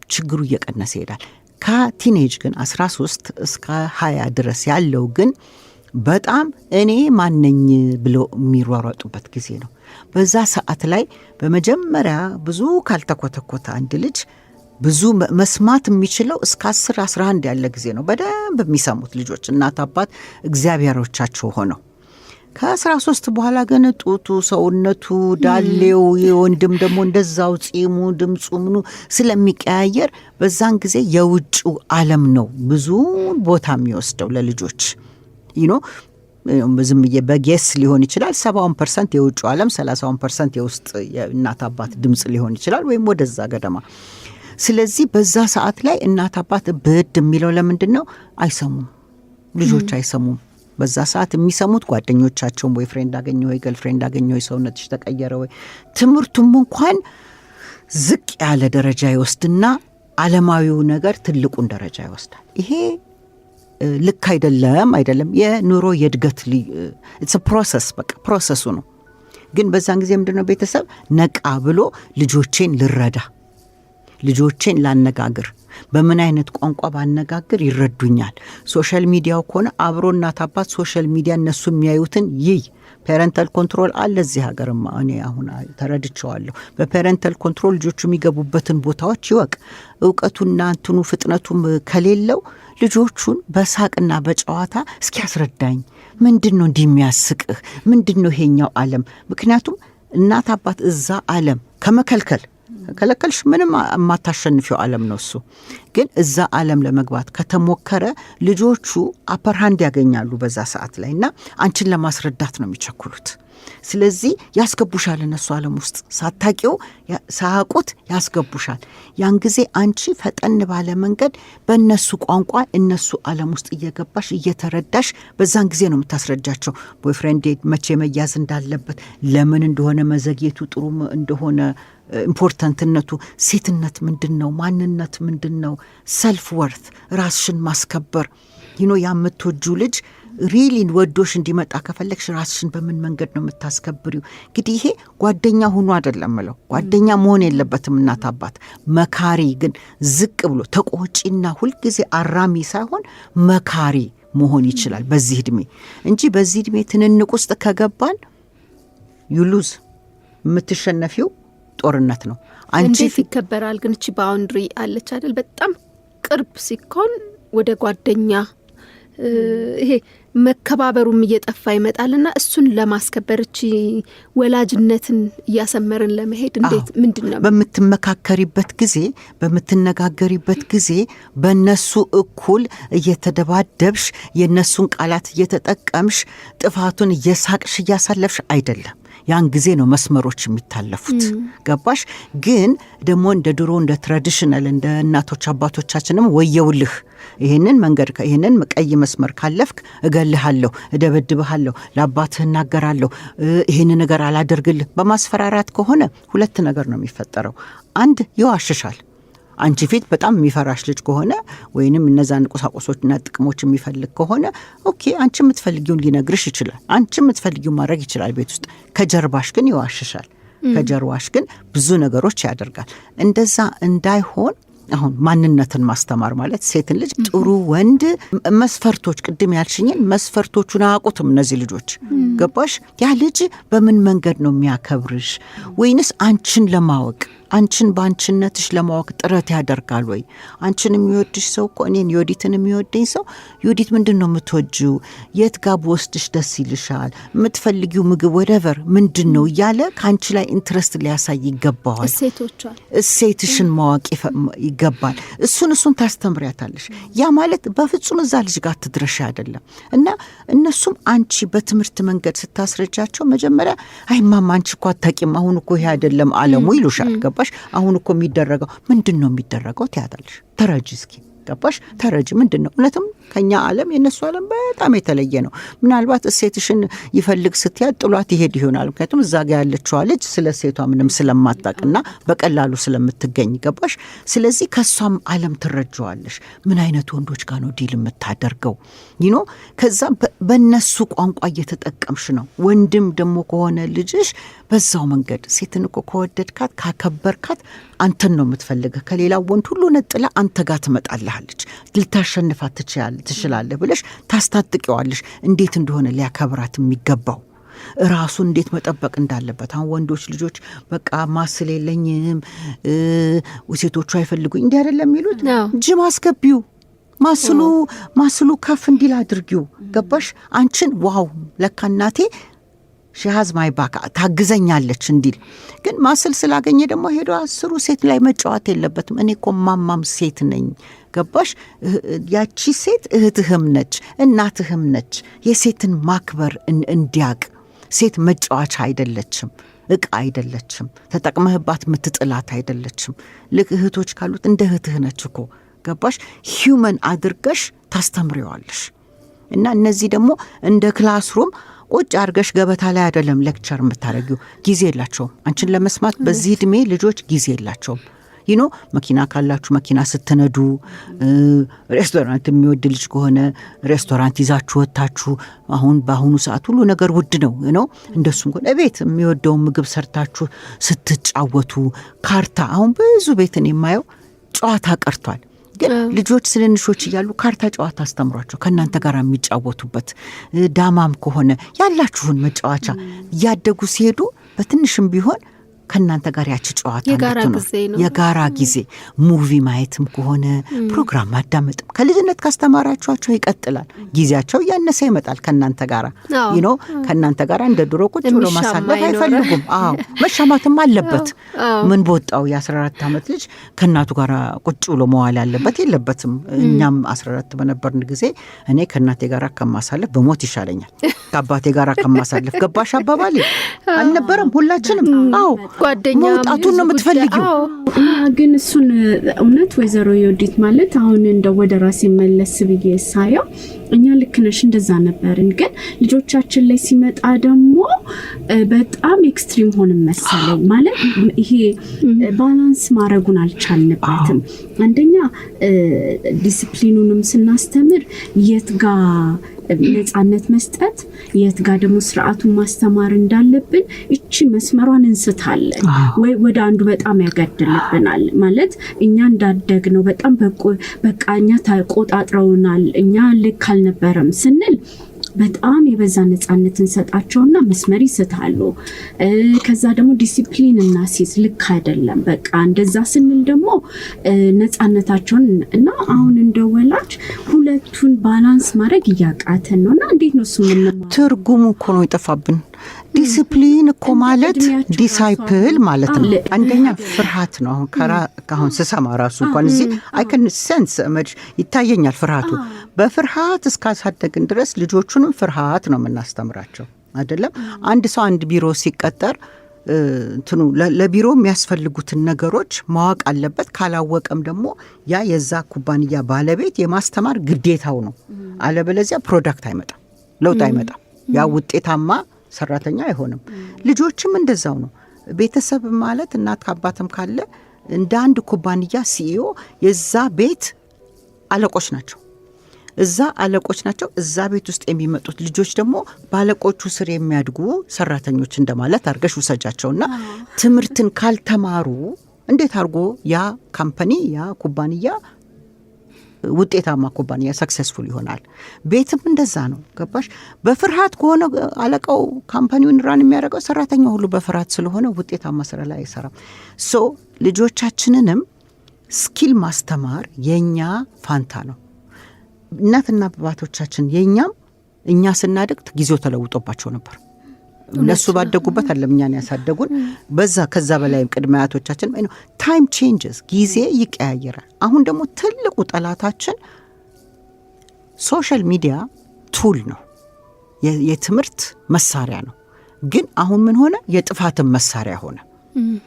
ችግሩ እየቀነሰ ይሄዳል። ከቲኔጅ ግን 13 እስከ 20 ድረስ ያለው ግን በጣም እኔ ማነኝ ብለው የሚሯሯጡበት ጊዜ ነው። በዛ ሰዓት ላይ በመጀመሪያ ብዙ ካልተኮተኮተ አንድ ልጅ ብዙ መስማት የሚችለው እስከ 10-11 ያለ ጊዜ ነው በደንብ የሚሰሙት ልጆች እናት አባት እግዚአብሔሮቻቸው ሆነው። ከ13 በኋላ ግን ጡቱ፣ ሰውነቱ፣ ዳሌው የወንድም ደግሞ እንደዛው ጺሙ፣ ድምፁ ምኑ ስለሚቀያየር በዛን ጊዜ የውጭው ዓለም ነው ብዙ ቦታ የሚወስደው ለልጆች ዝም ብዬ በጌስ ሊሆን ይችላል 70% የውጭ ዓለም 30% የውስጥ የእናት አባት ድምፅ ሊሆን ይችላል ወይም ወደዛ ገደማ። ስለዚህ በዛ ሰዓት ላይ እናት አባት ብድ የሚለው ለምንድን ነው? አይሰሙም፣ ልጆች አይሰሙም። በዛ ሰዓት የሚሰሙት ጓደኞቻቸውን ወይ ፍሬንድ አገኘ ወይ ገርልፍሬንድ አገኘ ወይ ሰውነትሽ ተቀየረ ወይ ትምህርቱም እንኳን ዝቅ ያለ ደረጃ ይወስድና ዓለማዊው ነገር ትልቁን ደረጃ ይወስዳል። ይሄ ልክ አይደለም የኑሮ የእድገት ኢትስ ፕሮሰስ በቃ ፕሮሰሱ ነው። ግን በዛን ጊዜ ምንድነው ቤተሰብ ነቃ ብሎ ልጆቼን ልረዳ፣ ልጆቼን ላነጋግር፣ በምን አይነት ቋንቋ ባነጋግር ይረዱኛል። ሶሻል ሚዲያው ከሆነ አብሮ እናት አባት ሶሻል ሚዲያ እነሱ የሚያዩትን ፔረንታል ኮንትሮል አለ እዚህ ሀገርማ እኔ አሁን ተረድቼዋለሁ። በፔረንታል ኮንትሮል ልጆቹ የሚገቡበትን ቦታዎች ይወቅ። እውቀቱና እንትኑ ፍጥነቱም ከሌለው ልጆቹን በሳቅና በጨዋታ እስኪ ያስረዳኝ፣ ምንድነው እንዲህ የሚያስቅህ፣ ምንድነው ይሄኛው ዓለም? ምክንያቱም እናት አባት እዛ ዓለም ከመከልከል ከለከልሽ ምንም የማታሸንፊው ዓለም ነው እሱ። ግን እዛ ዓለም ለመግባት ከተሞከረ ልጆቹ አፐርሃንድ ያገኛሉ በዛ ሰዓት ላይ እና አንቺን ለማስረዳት ነው የሚቸኩሉት። ስለዚህ ያስገቡሻል እነሱ ዓለም ውስጥ ሳታቂው ሳያውቁት ያስገቡሻል። ያን ጊዜ አንቺ ፈጠን ባለ መንገድ በእነሱ ቋንቋ እነሱ ዓለም ውስጥ እየገባሽ እየተረዳሽ በዛን ጊዜ ነው የምታስረጃቸው። ቦይፍሬንድ መቼ መያዝ እንዳለበት፣ ለምን እንደሆነ መዘግየቱ ጥሩ እንደሆነ፣ ኢምፖርታንትነቱ፣ ሴትነት ምንድነው፣ ማንነት ምንድነው፣ ሰልፍ ወርት ራስሽን ማስከበር ያምትወጁ ልጅ ሪሊ ወዶሽ እንዲመጣ ከፈለግሽ ራስሽን በምን መንገድ ነው የምታስከብሪው? እንግዲህ ይሄ ጓደኛ ሆኖ አይደለም ምለው፣ ጓደኛ መሆን የለበትም እናት አባት። መካሪ ግን ዝቅ ብሎ ተቆጪና ሁልጊዜ አራሚ ሳይሆን መካሪ መሆን ይችላል በዚህ እድሜ እንጂ በዚህ እድሜ ትንንቅ ውስጥ ከገባን ዩሉዝ የምትሸነፊው ጦርነት ነው።
እንዴት ይከበራል ግን እቺ ባውንድሪ አለች አይደል? በጣም ቅርብ ሲኮን ወደ ጓደኛ ይሄ መከባበሩም እየጠፋ ይመጣልና እሱን ለማስከበር እቺ ወላጅነትን እያሰመርን ለመሄድ እንዴት ምንድነው
በምትመካከሪበት ጊዜ በምትነጋገሪበት ጊዜ በእነሱ እኩል እየተደባደብሽ የእነሱን ቃላት እየተጠቀምሽ ጥፋቱን እየሳቅሽ እያሳለፍሽ አይደለም። ያን ጊዜ ነው መስመሮች የሚታለፉት። ገባሽ? ግን ደግሞ እንደ ድሮ እንደ ትራዲሽናል እንደ እናቶች አባቶቻችንም ወየውልህ ይሄንን መንገድ ይሄንን ቀይ መስመር ካለፍክ እገልሃለሁ፣ እደበድብሃለሁ፣ ለአባትህ እናገራለሁ፣ ይሄን ነገር አላደርግልህ በማስፈራራት ከሆነ ሁለት ነገር ነው የሚፈጠረው። አንድ ይዋሽሻል። አንቺ ፊት በጣም የሚፈራሽ ልጅ ከሆነ ወይንም እነዛን ቁሳቁሶችና ጥቅሞች የሚፈልግ ከሆነ ኦኬ አንቺ የምትፈልጊውን ሊነግርሽ ይችላል። አንቺ የምትፈልጊውን ማድረግ ይችላል ቤት ውስጥ። ከጀርባሽ ግን ይዋሽሻል። ከጀርባሽ ግን ብዙ ነገሮች ያደርጋል። እንደዛ እንዳይሆን አሁን ማንነትን ማስተማር ማለት ሴትን ልጅ ጥሩ ወንድ መስፈርቶች ቅድም ያልሽኝን መስፈርቶቹን አያውቁትም እነዚህ ልጆች። ገባሽ? ያ ልጅ በምን መንገድ ነው የሚያከብርሽ? ወይንስ አንቺን ለማወቅ አንቺን በአንቺነትሽ ለማወቅ ጥረት ያደርጋል ወይ? አንቺን የሚወድሽ ሰው እኮ እኔን ዮዲትን የሚወደኝ ሰው ዮዲት ምንድን ነው የምትወጂው? የት ጋር በወስድሽ ደስ ይልሻል? የምትፈልጊው ምግብ ወደቨር ምንድን ነው እያለ ከአንቺ ላይ ኢንትረስት ሊያሳይ ይገባዋል። እሴትሽን ማወቅ ይገባል። እሱን ታስተምሪያታለሽ። ያ ማለት በፍጹም እዛ ልጅ ጋር ትድረሽ አይደለም። እና እነሱም አንቺ በትምህርት መንገድ ስታስረጃቸው መጀመሪያ አይ ማማ አንቺ እኮ አታውቂም፣ አሁን እኮ ይሄ አይደለም ዓለሙ ይሉሻል። ገባሽ? አሁን እኮ የሚደረገው ምንድን ነው የሚደረገው ትያታለሽ። ተረጂ እስኪ ገባሽ? ተረጂ ምንድን ነው? እውነትም ከኛ ዓለም የነሱ ዓለም በጣም የተለየ ነው። ምናልባት እሴትሽን ይፈልግ ስትያት ጥሏት ይሄድ ይሆናል። ምክንያቱም እዛ ጋር ያለችዋ ልጅ ስለ ሴቷ ምንም ስለማታውቅና በቀላሉ ስለምትገኝ ገባሽ? ስለዚህ ከሷም ዓለም ትረጀዋለሽ። ምን አይነት ወንዶች ጋር ነው ዲል የምታደርገው ከዛ በእነሱ ቋንቋ እየተጠቀምሽ ነው። ወንድም ደግሞ ከሆነ ልጅሽ በዛው መንገድ ሴትን እኮ ከወደድካት ካከበርካት አንተን ነው የምትፈልገው። ከሌላ ወንድ ሁሉ ነጥላ አንተ ጋር ትመጣለች። ትችላለች፣ ልታሸንፋት ትችላለህ ብለሽ ታስታጥቂዋለሽ። እንዴት እንደሆነ ሊያከብራት የሚገባው ራሱን እንዴት መጠበቅ እንዳለበት። አሁን ወንዶች ልጆች በቃ ማስል የለኝም ሴቶቹ አይፈልጉኝ እንዲህ አይደለም የሚሉት። ጅም አስገቢው፣ ማስሉ ከፍ እንዲል አድርጊው። ገባሽ? አንቺን ዋው ለካ እናቴ ሺሃዝ ማይ ባካ ታግዘኛለች እንዲል። ግን ማስል ስላገኘ ደግሞ ሄዶ 10 ሴት ላይ መጫወት የለበትም። እኔ እኮ ማማም ሴት ነኝ። ገባሽ? ያቺ ሴት እህትህም ነች፣ እናትህም ነች። የሴትን ማክበር እንዲያቅ። ሴት መጫወቻ አይደለችም፣ እቃ አይደለችም፣ ተጠቅመህባት ምትጥላት አይደለችም። ልክ እህቶች ካሉት እንደ እህትህ ነች እኮ። ገባሽ? ሂውመን አድርገሽ ታስተምሪዋለሽ። እና እነዚህ ደግሞ እንደ ክላስሩም ቁጭ አርገሽ ገበታ ላይ አይደለም ሌክቸር የምታደርጊው። ጊዜ የላቸውም አንቺን ለመስማት። በዚህ እድሜ ልጆች ጊዜ የላቸውም። መኪና ካላችሁ መኪና ስትነዱ፣ ሬስቶራንት የሚወድ ልጅ ከሆነ ሬስቶራንት ይዛችሁ ወጥታችሁ፣ አሁን በአሁኑ ሰዓት ሁሉ ነገር ውድ ነው እንደሱም ከሆነ ቤት የሚወደውን ምግብ ሰርታችሁ ስትጫወቱ፣ ካርታ አሁን ብዙ ቤትን የማየው ጨዋታ ቀርቷል። ግን ልጆች ትንንሾች እያሉ ካርታ ጨዋታ አስተምሯቸው ከእናንተ ጋር የሚጫወቱበት። ዳማም ከሆነ ያላችሁን መጫወቻ እያደጉ ሲሄዱ በትንሽም ቢሆን ከእናንተ ጋር ያቺ ጨዋታ የጋራ ጊዜ። ሙቪ ማየትም ከሆነ ፕሮግራም ማዳመጥም ከልጅነት ካስተማራችኋቸው ይቀጥላል። ጊዜያቸው እያነሰ ይመጣል ከእናንተ ጋር ከእናንተ ጋር እንደ ድሮ ቁጭ ብሎ ማሳለፍ አይፈልጉም። መሻማትም አለበት። ምን በወጣው የ14 ዓመት ልጅ ከእናቱ ጋር ቁጭ ብሎ መዋል ያለበት የለበትም። እኛም 14 በነበርን ጊዜ እኔ ከእናቴ ጋር ከማሳለፍ በሞት ይሻለኛል ከአባቴ ጋር ከማሳለፍ። ገባሽ አባባሌ አልነበረም። ሁላችንም
ጓደኛ
መውጣቱን ነው የምትፈልጊው።
ግን እሱን እውነት ወይዘሮ የወዲት ማለት አሁን እንደው ወደ ራሴ መለስ ብዬ ሳየው እኛ ልክ ነሽ እንደዛ ነበርን። ግን ልጆቻችን ላይ ሲመጣ ደግሞ በጣም ኤክስትሪም ሆነ መሰለኝ። ማለት ይሄ ባላንስ ማድረጉን አልቻልንበትም። አንደኛ ዲሲፕሊኑንም ስናስተምር የት ጋር ነፃነት መስጠት፣ የት ጋር ደግሞ ስርዓቱን ማስተማር እንዳለብን እቺ መስመሯን እንስታለን ወይ ወደ አንዱ በጣም ያጋድልብናል። ማለት እኛ እንዳደግ ነው በጣም በቃ እኛ ተቆጣጥረውናል፣ እኛ ልክ አልነበረም ስንል በጣም የበዛ ነፃነት እንሰጣቸውና መስመር ይስታሉ። ከዛ ደግሞ ዲሲፕሊን እናሲዝ ልክ አይደለም በቃ እንደዛ ስንል ደግሞ ነፃነታቸውን እና አሁን እንደወላጅ ሁለቱን ባላንስ ማድረግ እያቃተን ነውና እንዴት ነው እሱ
ትርጉሙ እኮ ነው የጠፋብን። ዲሲፕሊን እኮ ማለት ዲሳይፕል ማለት ነው። አንደኛ ፍርሃት ነው። አሁን ስሰማ ራሱ እንኳን እዚህ አይ ካን ሴንስ ይታየኛል ፍርሃቱ። በፍርሃት እስካሳደግን ድረስ ልጆቹንም ፍርሃት ነው የምናስተምራቸው አይደለም። አንድ ሰው አንድ ቢሮ ሲቀጠር ለቢሮ የሚያስፈልጉትን ነገሮች ማወቅ አለበት። ካላወቀም ደግሞ ያ የዛ ኩባንያ ባለቤት የማስተማር ግዴታው ነው። አለበለዚያ ፕሮዳክት አይመጣም፣ ለውጥ አይመጣም። ያ ውጤታማ ሰራተኛ አይሆንም። ልጆችም እንደዛው ነው። ቤተሰብ ማለት እናት አባትም ካለ እንደ አንድ ኩባንያ ሲኢኦ የዛ ቤት አለቆች ናቸው። እዛ ቤት ውስጥ የሚመጡት ልጆች ደግሞ ባለቆቹ ስር የሚያድጉ ሰራተኞች እንደማለት አድርገሽ ውሰጃቸውና ትምህርትን ካልተማሩ እንዴት አድርጎ ያ ካምፓኒ ያ ኩባንያ ውጤታማ ኩባንያ ሰክሰስፉል ይሆናል? ቤትም እንደዛ ነው። ገባሽ? በፍርሃት ከሆነ አለቃው ካምፓኒውን ራን የሚያደርገው ሰራተኛው ሁሉ በፍርሃት ስለሆነ ውጤታማ ስራ ላይ አይሰራም። ልጆቻችንንም ስኪል ማስተማር የኛ ፋንታ ነው። እናትና አባቶቻችን እኛ ስናድግ ጊዜው ተለውጦባቸው ነበር። እነሱ ባደጉበት አይደለም እኛን ያሳደጉን። ከዛ በላይ ቅድመ አያቶቻችን ታይም ቼንጅስ፣ ጊዜ ይቀያየራል። አሁን ደግሞ ትልቁ ጠላታችን ሶሻል ሚዲያ ቱል ነው፣ የትምህርት መሳሪያ ነው። ግን አሁን ምን ሆነ? የጥፋትን መሳሪያ ሆነ።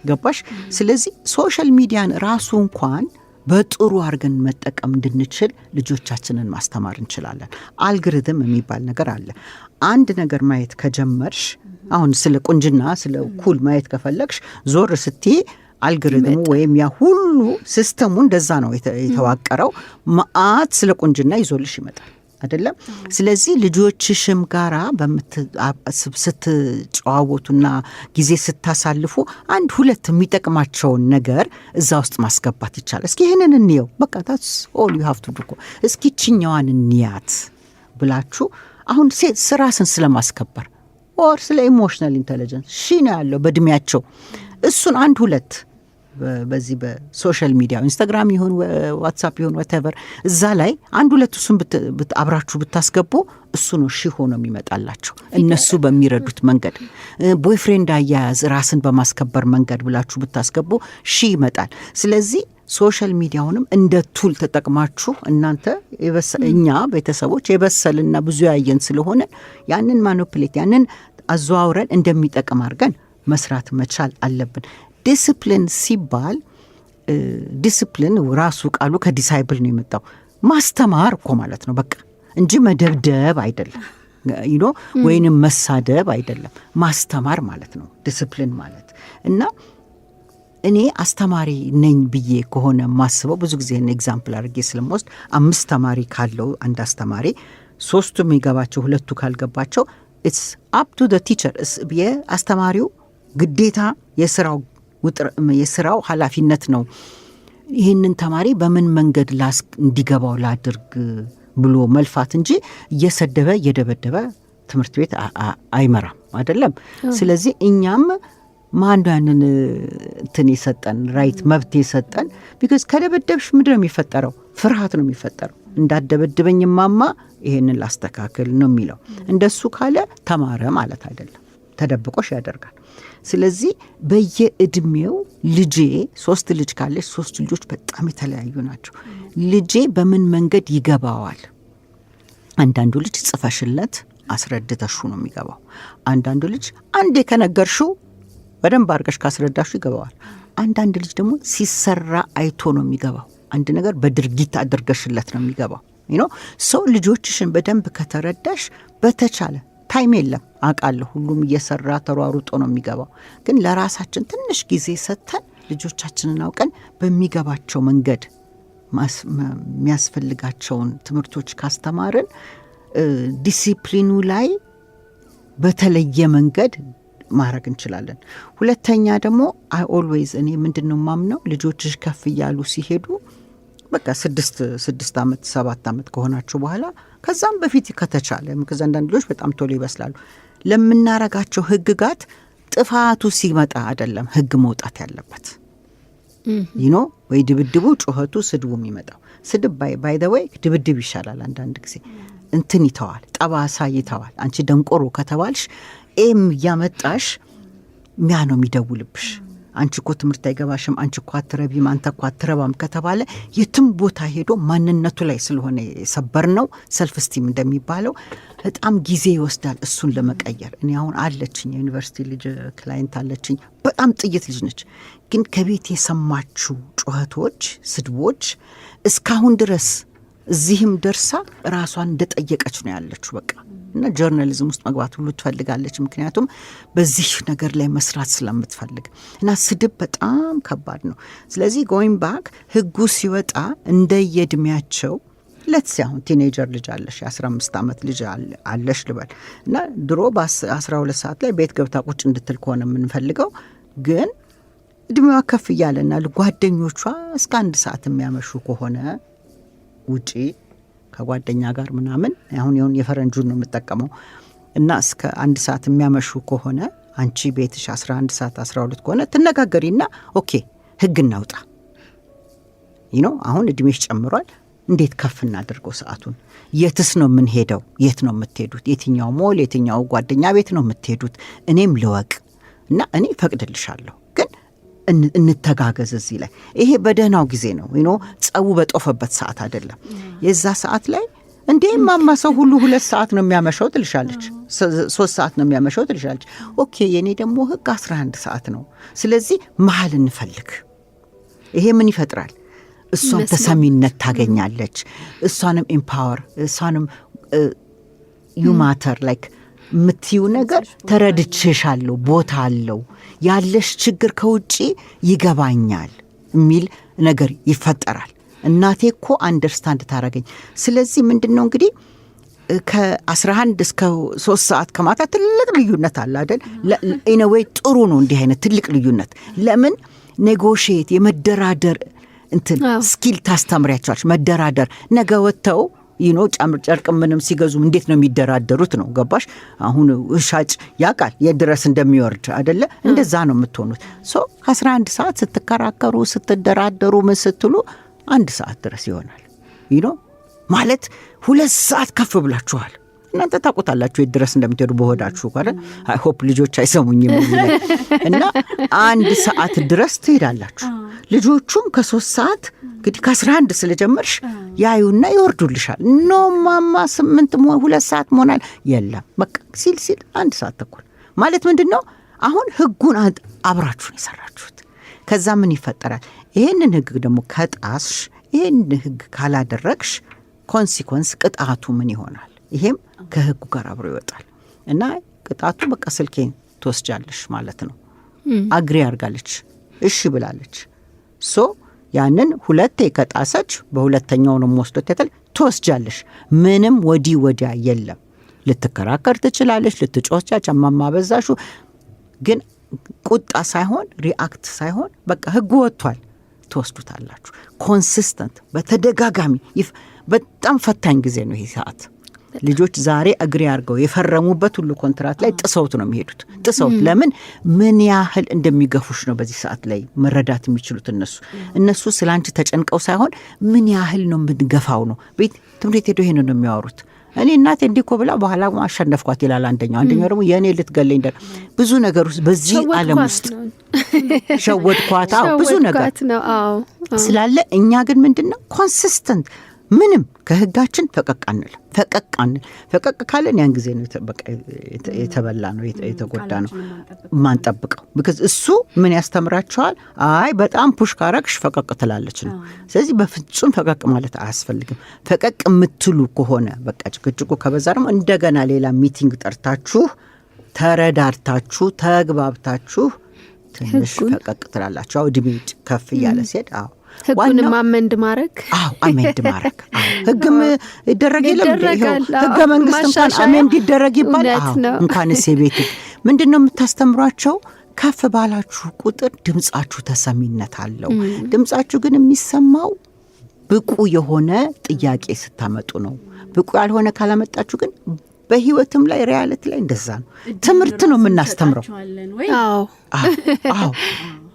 ገባሽ? ስለዚህ ሶሻል ሚዲያን ራሱ እንኳን በጥሩ አድርገን መጠቀም እንድንችል ልጆቻችንን ማስተማር እንችላለን። አልጎሪዝም የሚባል ነገር አለ። አንድ ነገር ማየት ከጀመርሽ አሁን ስለ ቁንጅና ስለ ኩል ማየት ከፈለግሽ ዞር ስትይ አልጎሪዝሙ ወይም ያ ሁሉ ሲስተሙ እንደዛ ነው የተዋቀረው። መዓት ስለ ቁንጅና ይዞልሽ ይመጣል። አይደለም። ስለዚህ ልጆችሽም ጋራ ስትጨዋወቱና ጊዜ ስታሳልፉ አንድ ሁለት የሚጠቅማቸውን ነገር እዛ ውስጥ ማስገባት ይቻላል። እስኪ ይህንን እንየው፣ በቃ ታስ ኦል ዩ ሃቭ ቱ ዱ፣ እስኪ ችኛዋን እንያት ብላችሁ አሁን ራስን ስለማስከበር ኦር ስለ ኢሞሽናል ኢንቴሊጀንስ ነው ያለው በእድሜያቸው እሱን አንድ ሁለት በዚህ በሶሻል ሚዲያ ኢንስታግራም ይሁን ዋትስአፕ ይሁን whatever እዛ ላይ አንድ ሁለት እሱን አብራችሁ ብታስገቡ እሱ ነው ሆኖ የሚመጣላቸው እነሱ በሚረዱት መንገድ። ቦይፍሬንድ አያያዝ ራስን በማስከበር መንገድ ብላችሁ ብታስገቡ ይመጣል። ስለዚህ ሶሻል ሚዲያውንም እንደ ቱል ተጠቅማችሁ እናንተ እኛ ቤተሰቦች የበሰልና ብዙ ያየን ስለሆነ ያንን ማኒፑሌት ያንን አዘዋውረን እንደሚጠቅም አድርገን መስራት መቻል አለብን። ዲስፕሊን ሲባል ዲስፕሊን ራሱ ቃሉ ከዲሳይብል ነው የመጣው። ማስተማር እኮ ማለት ነው በቃ እንጂ መደብደብ አይደለም፣ ወይንም መሳደብ አይደለም። ማስተማር ማለት ነው ዲስፕሊን ማለት። እና እኔ አስተማሪ ነኝ ብዬ ከሆነ ማስበው ብዙ ጊዜ ኤግዛምፕል አድርጌ ስለምወስድ 5 ተማሪ ካለው አንድ አስተማሪ 3ቱ የሚገባቸው 2ቱ ካልገባቸው ኢትስ አፕ ቱ ዘ ቲቸር። የአስተማሪው ግዴታ የስራው ኃላፊነት ነው ይህንን ተማሪ በምን መንገድ እንዲገባው ላድርግ ብሎ መልፋት እንጂ እየሰደበ እየደበደበ ትምህርት ቤት አይመራም አይደለም። ስለዚህ እኛም ማን ያንን እንትን የሰጠን ራይት መብት የሰጠን ቢካዝ ከደበደብሽ ምንድን ነው የሚፈጠረው? ፍርሃት ነው የሚፈጠረው። እንዳደበድበኝ ማማ ይሄንን ላስተካክል ነው የሚለው። እንደሱ ካለ ተማረ ማለት አይደለም፣ ተደብቆሽ ያደርጋል። ስለዚህ በየእድሜው ልጄ 3 ልጅ ካለች 3 ልጆች በጣም የተለያዩ ናቸው። ልጄ በምን መንገድ ይገባዋል? አንዳንዱ ልጅ ጽፈሽለት አስረድተሹ ነው የሚገባው። አንዳንዱ ልጅ አንዴ ከነገርሽው በደንብ አድርገሽ ካስረዳሹ ይገባዋል። አንዳንድ ልጅ ደግሞ ሲሰራ አይቶ ነው የሚገባው። አንድ ነገር በድርጊት አድርገሽለት ነው የሚገባው። ሰው ልጆችሽን በደንብ ከተረዳሽ በተቻለ ታይም የለም አውቃለሁ፣ ሁሉም እየሰራ ተሯሩጦ ነው የሚገባው። ግን ለራሳችን ትንሽ ጊዜ ሰጥተን ልጆቻችንን አውቀን በሚገባቸው መንገድ የሚያስፈልጋቸውን ትምህርቶች ካስተማርን ዲሲፕሊኑ ላይ በተለየ መንገድ ማድረግ እንችላለን። ሁለተኛ ደግሞ አይ ኦልዌይዝ እኔ ምንድነው ማምነው ልጆችሽ ከፍ እያሉ ሲሄዱ በቃ 6 ዓመት 7 ዓመት ከሆናቸው በኋላ ከዛም በፊት ከተቻለ ምክንያት አንዳንድ ልጆች በጣም ቶሎ ይበስላሉ። ለምናረጋቸው ህግጋት ጥፋቱ ሲመጣ አይደለም ህግ መውጣት ያለበት ወይ ድብድቡ፣ ጩኸቱ፣ ስድቡ የሚመጣው ስድብ ባይ ዘ ወይ ድብድብ ይሻላል። አንዳንድ ጊዜ እንትን ይተዋል፣ ጠባሳ ይተዋል። አንቺ ደንቆሮ ከተባልሽ እያመጣሽ ሚያ ነው የሚደውልብሽ። አንቺ እኮ ትምህርት አይገባሽም፣ አንቺ እኮ አትረቢም፣ አንተ እኮ አትረባም ከተባለ የትም ቦታ ሄዶ ማንነቱ ላይ ስለሆነ የሰበር ነው ሰልፍ ስቲም እንደሚባለው በጣም ጊዜ ይወስዳል እሱን ለመቀየር። እኔ አሁን አለችኝ የዩኒቨርሲቲ ልጅ ክላይንት አለችኝ፣ በጣም ጥይት ልጅ ነች። ግን ከቤት የሰማችው ጩኸቶች፣ ስድቦች እስካሁን ድረስ እዚህም ደርሳ ራሷን እንደጠየቀች ነው ያለችው በቃ። እና ጆርናሊዝም ውስጥ መግባት ሁሉ ትፈልጋለች፣ ምክንያቱም በዚህ ነገር ላይ መስራት ስለምትፈልግ። እና ስድብ በጣም ከባድ ነው። ስለዚህ ጎይንግ ባክ ህጉ ሲወጣ እንደየእድሜያቸው ለትስ አሁን ቲኔጀር ልጅ አለሽ፣ የ15 ዓመት ልጅ አለሽ ልበል እና ድሮ በ12 ሰዓት ላይ ቤት ገብታ ቁጭ እንድትል ከሆነ የምንፈልገው፣ ግን እድሜዋ ከፍ እያለና ጓደኞቿ እስከ 1 ሰዓት የሚያመሹ ከሆነ ውጪ ከጓደኛ ጋር ምናምን አሁን የፈረንጁን ነው የምጠቀመው እና እስከ 1 ሰዓት የሚያመሹ ከሆነ አንቺ ቤትሽ 11 ሰዓት 12 ከሆነ ትነጋገሪና ኦኬ ህግ እናውጣ አሁን እድሜሽ ጨምሯል፣ እንዴት ከፍ እናደርገው ሰዓቱን? የትስ ነው የምንሄደው? የት ነው የምትሄዱት? የትኛው ሞል፣ የትኛው ጓደኛ ቤት ነው የምትሄዱት? እኔም ልወቅ እና እኔ ፈቅድልሻለሁ፣ ግን እንተጋገዝ እዚህ ላይ። ይሄ በደህናው ጊዜ ነው ጸቡ በጦፈበት ሰዓት አይደለም። የዛ ሰዓት ላይ እንዴ ማማ ሰው ሁሉ 2 ሰዓት ነው የሚያመሸው ትልሻለች፣ 3 ሰዓት ነው የሚያመሸው ትልሻለች። ኦኬ የኔ ደግሞ ህግ 11 ሰዓት ነው። ስለዚህ መሀል እንፈልግ። ይሄ ምን ይፈጥራል? እሷን ተሰሚነት ታገኛለች። እሷንም ኤምፓወር፣ እሷንም ዩማተር ላይክ የምትዩ ነገር ተረድቼሻለሁ፣ ቦታ አለው፣ ያለሽ ችግር ከውጪ ይገባኛል የሚል ነገር ይፈጠራል። እናቴ እኮ አንደርስታንድ ታረገኝ። ስለዚህ ምንድነው እንግዲህ ከ11 እስከ 3 ሰዓት ከማታ ትልቅ ልዩነት አለ አይደል? ኢነዌይ ጥሩ ነው እንዲህ አይነት ትልቅ ልዩነት። ለምን ኔጎሽየት የመደራደር እንትን ስኪል ታስተምሪያቸዋለሽ። መደራደር ነገ ወጥተው ጨርቅ ምንም ሲገዙ እንዴት ነው የሚደራደሩት ነው። ገባሽ? አሁን ሻጭ ያውቃል የድረስ እንደሚወርድ አይደለ? እንደዛ ነው የምትሆኑት። ከ11 ሰዓት ስትከራከሩ ስትደራደሩ ምን ስትሉ 1 ሰዓት ድረስ ይሆናል። ማለት 2 ሰዓት ከፍ ብላችኋል። እናንተ ታውቁታላችሁ የት ድረስ እንደምትሄዱ በሆዳችሁ አይደል? አይ ሆፕ ልጆች አይሰሙኝም። እና 1 ሰዓት ድረስ ትሄዳላችሁ። ልጆቹም ከ3 ሰዓት እንግዲህ ከ11 ስለጀመርሽ ያዩና ይወርዱልሻል። ኖ ማማ 8 2 ሰዓት መሆናል የለም በቃ ሲል 1 ሰዓት ተኩል ማለት ምንድን ነው? አሁን ህጉን አብራችሁን የሰራችሁት። ከዛ ምን ይፈጠራል? ይሄንን ህግ ደግሞ ከጣስሽ፣ ይሄንን ህግ ካላደረግሽ ኮንሲኮንስ ቅጣቱ ምን ይሆናል? ይሄም ከህጉ ጋር አብሮ ይወጣል። እና ቅጣቱ በቃ ስልኬን ትወስጃለሽ ማለት ነው። አግሪ አርጋለች፣ እሺ ብላለች። ያንን 2 ከጣሰች በሁለተኛው ነው ወስዶት ትወስጃለሽ። ምንም ወዲያ የለም። ልትከራከር ትችላለች፣ ልትጮቻ ጨማማ በዛሹ። ግን ቁጣ ሳይሆን ሪአክት ሳይሆን በቃ ህጉ ወጥቷል፣ ትወስዱታላችሁ። ኮንሲስተንት በተደጋጋሚ በጣም ፈታኝ ጊዜ ነው ይሄ ሰዓት። ልጆች ዛሬ አግሪ አድርገው የፈረሙበት ሁሉ ኮንትራት ላይ ጥሰውት ነው የሚሄዱት። ጥሰውት ለምን ምን ያህል እንደሚገፉሽ ነው በዚህ ሰዓት ላይ መረዳት የሚችሉት እነሱ ስለ አንቺ ተጨንቀው ሳይሆን ምን ያህል ነው የምንገፋው ነው። ትምህርት ቤት ሄዶ ይሄን ነው የሚያወሩት። እኔ እናቴ እንዲህ እኮ ብላ በኋላ አሸነፍኳት ይላል አንደኛው ደግሞ የእኔ ልትገለኝ ብዙ ነገር ውስጥ በዚህ ዓለም ውስጥ ሸወድኳት ብዙ ነገር ስላለ እኛ ግን ምንድን ነው ኮንሲስተንት ምንም ከህጋችን ፈቀቅ ፈቀቅ ካለን ያን ጊዜ ነው የተበላ ነው የተጎዳ ነው ማንጠብቀው። because እሱ ምን ያስተምራቸዋል? አይ በጣም ፑሽ ካረግሽ ፈቀቅ ትላለች ነው። ስለዚህ በፍጹም ፈቀቅ ማለት አያስፈልግም። ፈቀቅ የምትሉ ከሆነ በቃ ጭቅጭቁ ከበዛ ደግሞ እንደገና ሌላ ሚቲንግ ጠርታችሁ ተረዳርታችሁ ተግባብታችሁ ትንሽ ፈቀቅ ትላላችሁ። እድሜ ከፍ እያለ ሲሄድ
ህጉንም አመንድ ማድረግ
አመንድ ማድረግ ህግም ይደረግ የለም ህገ መንግስት እንኳን አመንድ ይደረግ ይባላል። እንኳንስ የቤት ምንድን ነው የምታስተምሯቸው? ከፍ ባላችሁ ቁጥር ድምጻችሁ ተሰሚነት አለው። ድምጻችሁ ግን የሚሰማው ብቁ የሆነ ጥያቄ ስታመጡ ነው። ብቁ ያልሆነ ካላመጣችሁ ግን በህይወትም ላይ ሪያሊቲ ላይ እንደዛ ነው። ትምህርት ነው የምናስተምረው።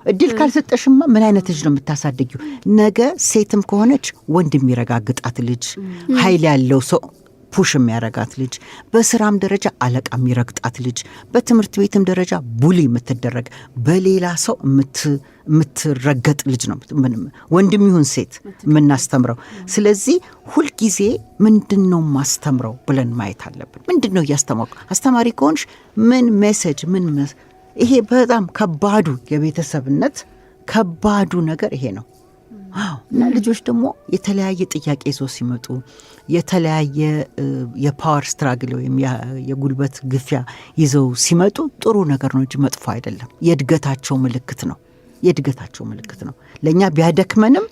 እድል ካልሰጠሽማ ምን አይነት ልጅ ነው የምታሳድጊው? ነገ ሴትም ከሆነች ወንድ የሚረጋግጣት ልጅ፣ ኃይል ያለው ሰው ፑሽ የሚያረጋት ልጅ፣ በስራም ደረጃ አለቃ የሚረግጣት ልጅ፣ በትምህርት ቤትም ደረጃ ቡሊ የምትደረግ በሌላ ሰው የምትረገጥ ልጅ ነው ወንድም ይሁን ሴት የምናስተምረው። ስለዚህ ሁልጊዜ ምንድን ነው ማስተምረው ብለን ማየት አለብን። ምንድን ነው እያስተማርኩ? አስተማሪ ከሆንሽ ምን ሜሴጅ ይሄ በጣም ከባዱ የቤተሰብነት ከባዱ ነገር ይሄ ነው። እና ልጆች ደግሞ የተለያየ ጥያቄ ይዘው ሲመጡ የተለያየ የፓወር ስትራግል ወይም የጉልበት ግፊያ ይዘው ሲመጡ ጥሩ ነገር ነው እንጂ መጥፎ አይደለም። የእድገታቸው ምልክት ነው። ለእኛ ቢያደክመንም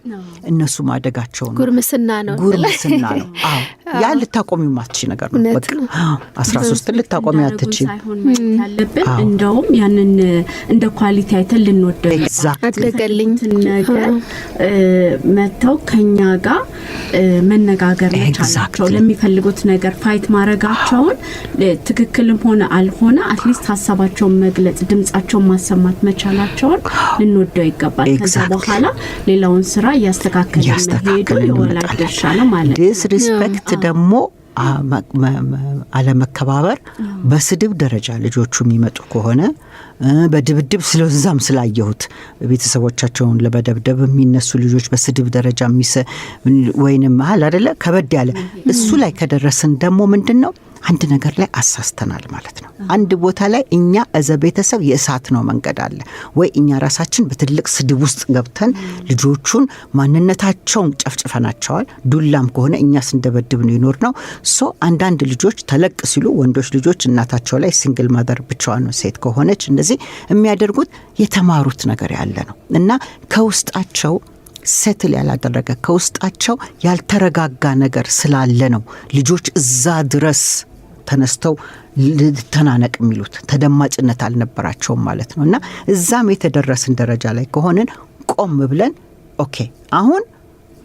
እነሱ ማደጋቸው ነው።
ጉርምስና ነው።
ያ ልታቆሚ ማትች ነገር ነው። በቃ 13 ልታቆሚ አትች
ያለብን እንደውም ያንን እንደ ኳሊቲ አይተን ልንወደው
አደገልኝ
ነገር መተው ከኛ ጋር መነጋገር መቻላቸው፣ ለሚፈልጉት ነገር ፋይት ማድረጋቸውን ትክክልም ሆነ አልሆነ አትሊስት ሀሳባቸውን መግለጽ ድምጻቸውን ማሰማት መቻላቸውን ልንወደው ይገባል። ከዛ በኋላ ሌላውን ስራ እያስተካከልን መሄዱ የወላጅ ድርሻ ነው ማለት።
ዲስሪስፔክት ደግሞ አለመከባበር በስድብ ደረጃ ልጆቹ የሚመጡ ከሆነ በድብድብ ስለዛም ስላየሁት ቤተሰቦቻቸውን ለበደብደብ የሚነሱ ልጆች በስድብ ደረጃ ወይንም አይደለ ከበድ ያለ እሱ ላይ ከደረስን ደግሞ ምንድነው አንድ ነገር ላይ አሳስተናል ማለት ነው። አንድ ቦታ ላይ እኛ እዘ ቤተሰብ የእሳት ነው መንገድ አለ ወይ እኛ ራሳችን በትልቅ ስድብ ውስጥ ገብተን ልጆቹን ማንነታቸውን ጨፍጭፈናቸዋል። ዱላም ከሆነ እኛስ እንደበድብ ነው ይኖር ነው። አንዳንድ ልጆች ተለቅ ሲሉ ወንዶች ልጆች እናታቸው ላይ ሲንግል ማደር ብቻዋን ሴት ከሆነች እንደዚህ የሚያደርጉት የተማሩት ነገር ያለ ነው እና ከውስጣቸው ሴትል ያላደረገ ከውስጣቸው ያልተረጋጋ ነገር ስላለ ነው ልጆች እዛ ድረስ ተነስተው ተናነቅ የሚሉት። ተደማጭነት አልነበራቸውም ማለት ነው። እና እዛም የተደረስን ደረጃ ላይ ከሆንን ቆም ብለን ኦኬ አሁን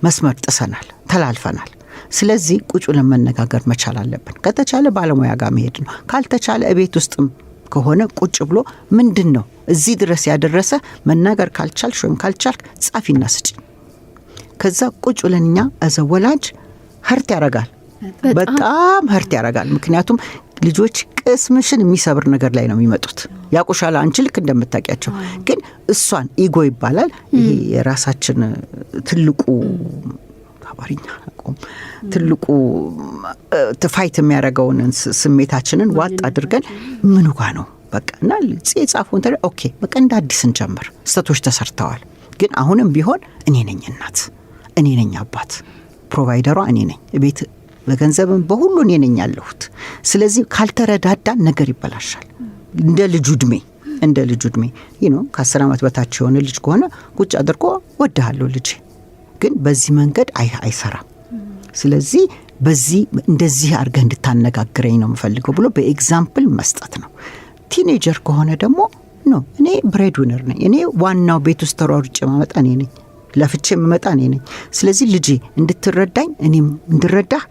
መስመር ጥሰናል፣ ተላልፈናል። ስለዚህ ቁጭ ብለን መነጋገር መቻል አለብን። ከተቻለ ባለሙያ ጋር መሄድ ነው። ካልተቻለ እቤት ውስጥም ከሆነ ቁጭ ብሎ ምንድነው እዚህ ድረስ ያደረሰ መናገር ካልቻልሽ ወይም ካልቻልክ ጻፊና ስጪ። ከዛ ቁጭ ብለን እኛ አዘወላጅ ሀርት ያረጋል፣ በጣም ሀርት ያረጋል። ምክንያቱም ልጆች ቅስምሽን የሚሰብር ነገር ላይ ነው የሚመጡት። ያቁሻላ አንቺ ልክ እንደምታውቂያቸው ግን እሷን ኢጎ ይባላል። ይሄ የራሳችን ትልቁ አባሪኛ አቆም ትልቁ ፋይት የሚያደርገውን ስሜታችንን ዋጥ አድርገን ምኑ ጋር ነው በቃ እና ጻፉን ተረ ኦኬ በቃ እንደ አዲስ እንጀምር። ስህተቶች ተሰርተዋል፣ ግን አሁንም ቢሆን እኔ ነኝ እናት፣ እኔ ነኝ አባት፣ ፕሮቫይደሯ እኔ ነኝ፣ ቤት በገንዘብም በሁሉ እኔ ነኝ ያለሁት። ስለዚህ ካልተረዳዳን ነገር ይበላሻል። እንደ ልጁ እድሜ ከ10 ዓመት በታች የሆነ ልጅ ከሆነ ቁጭ አድርጎ ወድሃለሁ ልጄ፣ ግን በዚህ መንገድ አይሰራም። ስለዚህ በዚህ እንደዚህ አድርገህ እንድታነጋግረኝ ነው የምፈልገው ብሎ በኤግዛምፕል መስጠት ነው። ቲኔጀር ከሆነ ደግሞ እኔ ብሬድ ዊነር ነኝ፣ እኔ ዋናው ቤት ውስጥ ተሯሩጬ ማመጣ እኔ ነኝ፣ ለፍቼ የምመጣ እኔ ነኝ። ስለዚህ ልጄ እንድትረዳኝ እኔም እንድረዳህ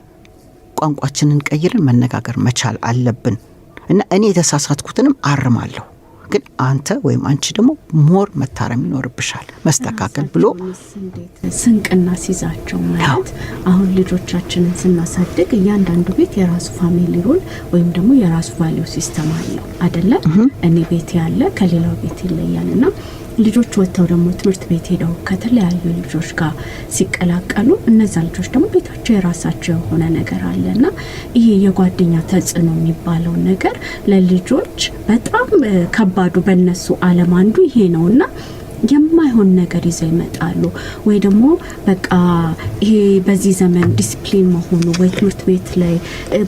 ቋንቋችንን ቀይረን መነጋገር መቻል አለብን እና እኔ የተሳሳትኩትንም አርማለሁ፣ ግን አንተ ወይም አንቺ ደግሞ ሞር መታረም ይኖርብሻል፣ መስተካከል ብሎ
ስንቅና ሲዛቸው ማለት አሁን ልጆቻችንን ስናሳድግ እያንዳንዱ ቤት የራሱ ፋሚሊ ሩል ወይም ደግሞ የራሱ ቫልዩ ሲስተም አለው አይደለ? እኔ ቤት ያለ ከሌላው ቤት ይለያልና ልጆች ወጥተው ደግሞ ትምህርት ቤት ሄደው ከተለያዩ ልጆች ጋር ሲቀላቀሉ እነዛ ልጆች ደግሞ ቤታቸው የራሳቸው የሆነ ነገር አለና ይሄ የጓደኛ ተጽዕኖ የሚባለው ነገር ለልጆች በጣም ከባዱ በእነሱ ዓለም አንዱ ይሄ ነውና የማይሆን ነገር ይዘው ይመጣሉ። ወይ ደግሞ በቃ ይሄ በዚህ ዘመን ዲሲፕሊን መሆኑ ወይ ትምህርት ቤት ላይ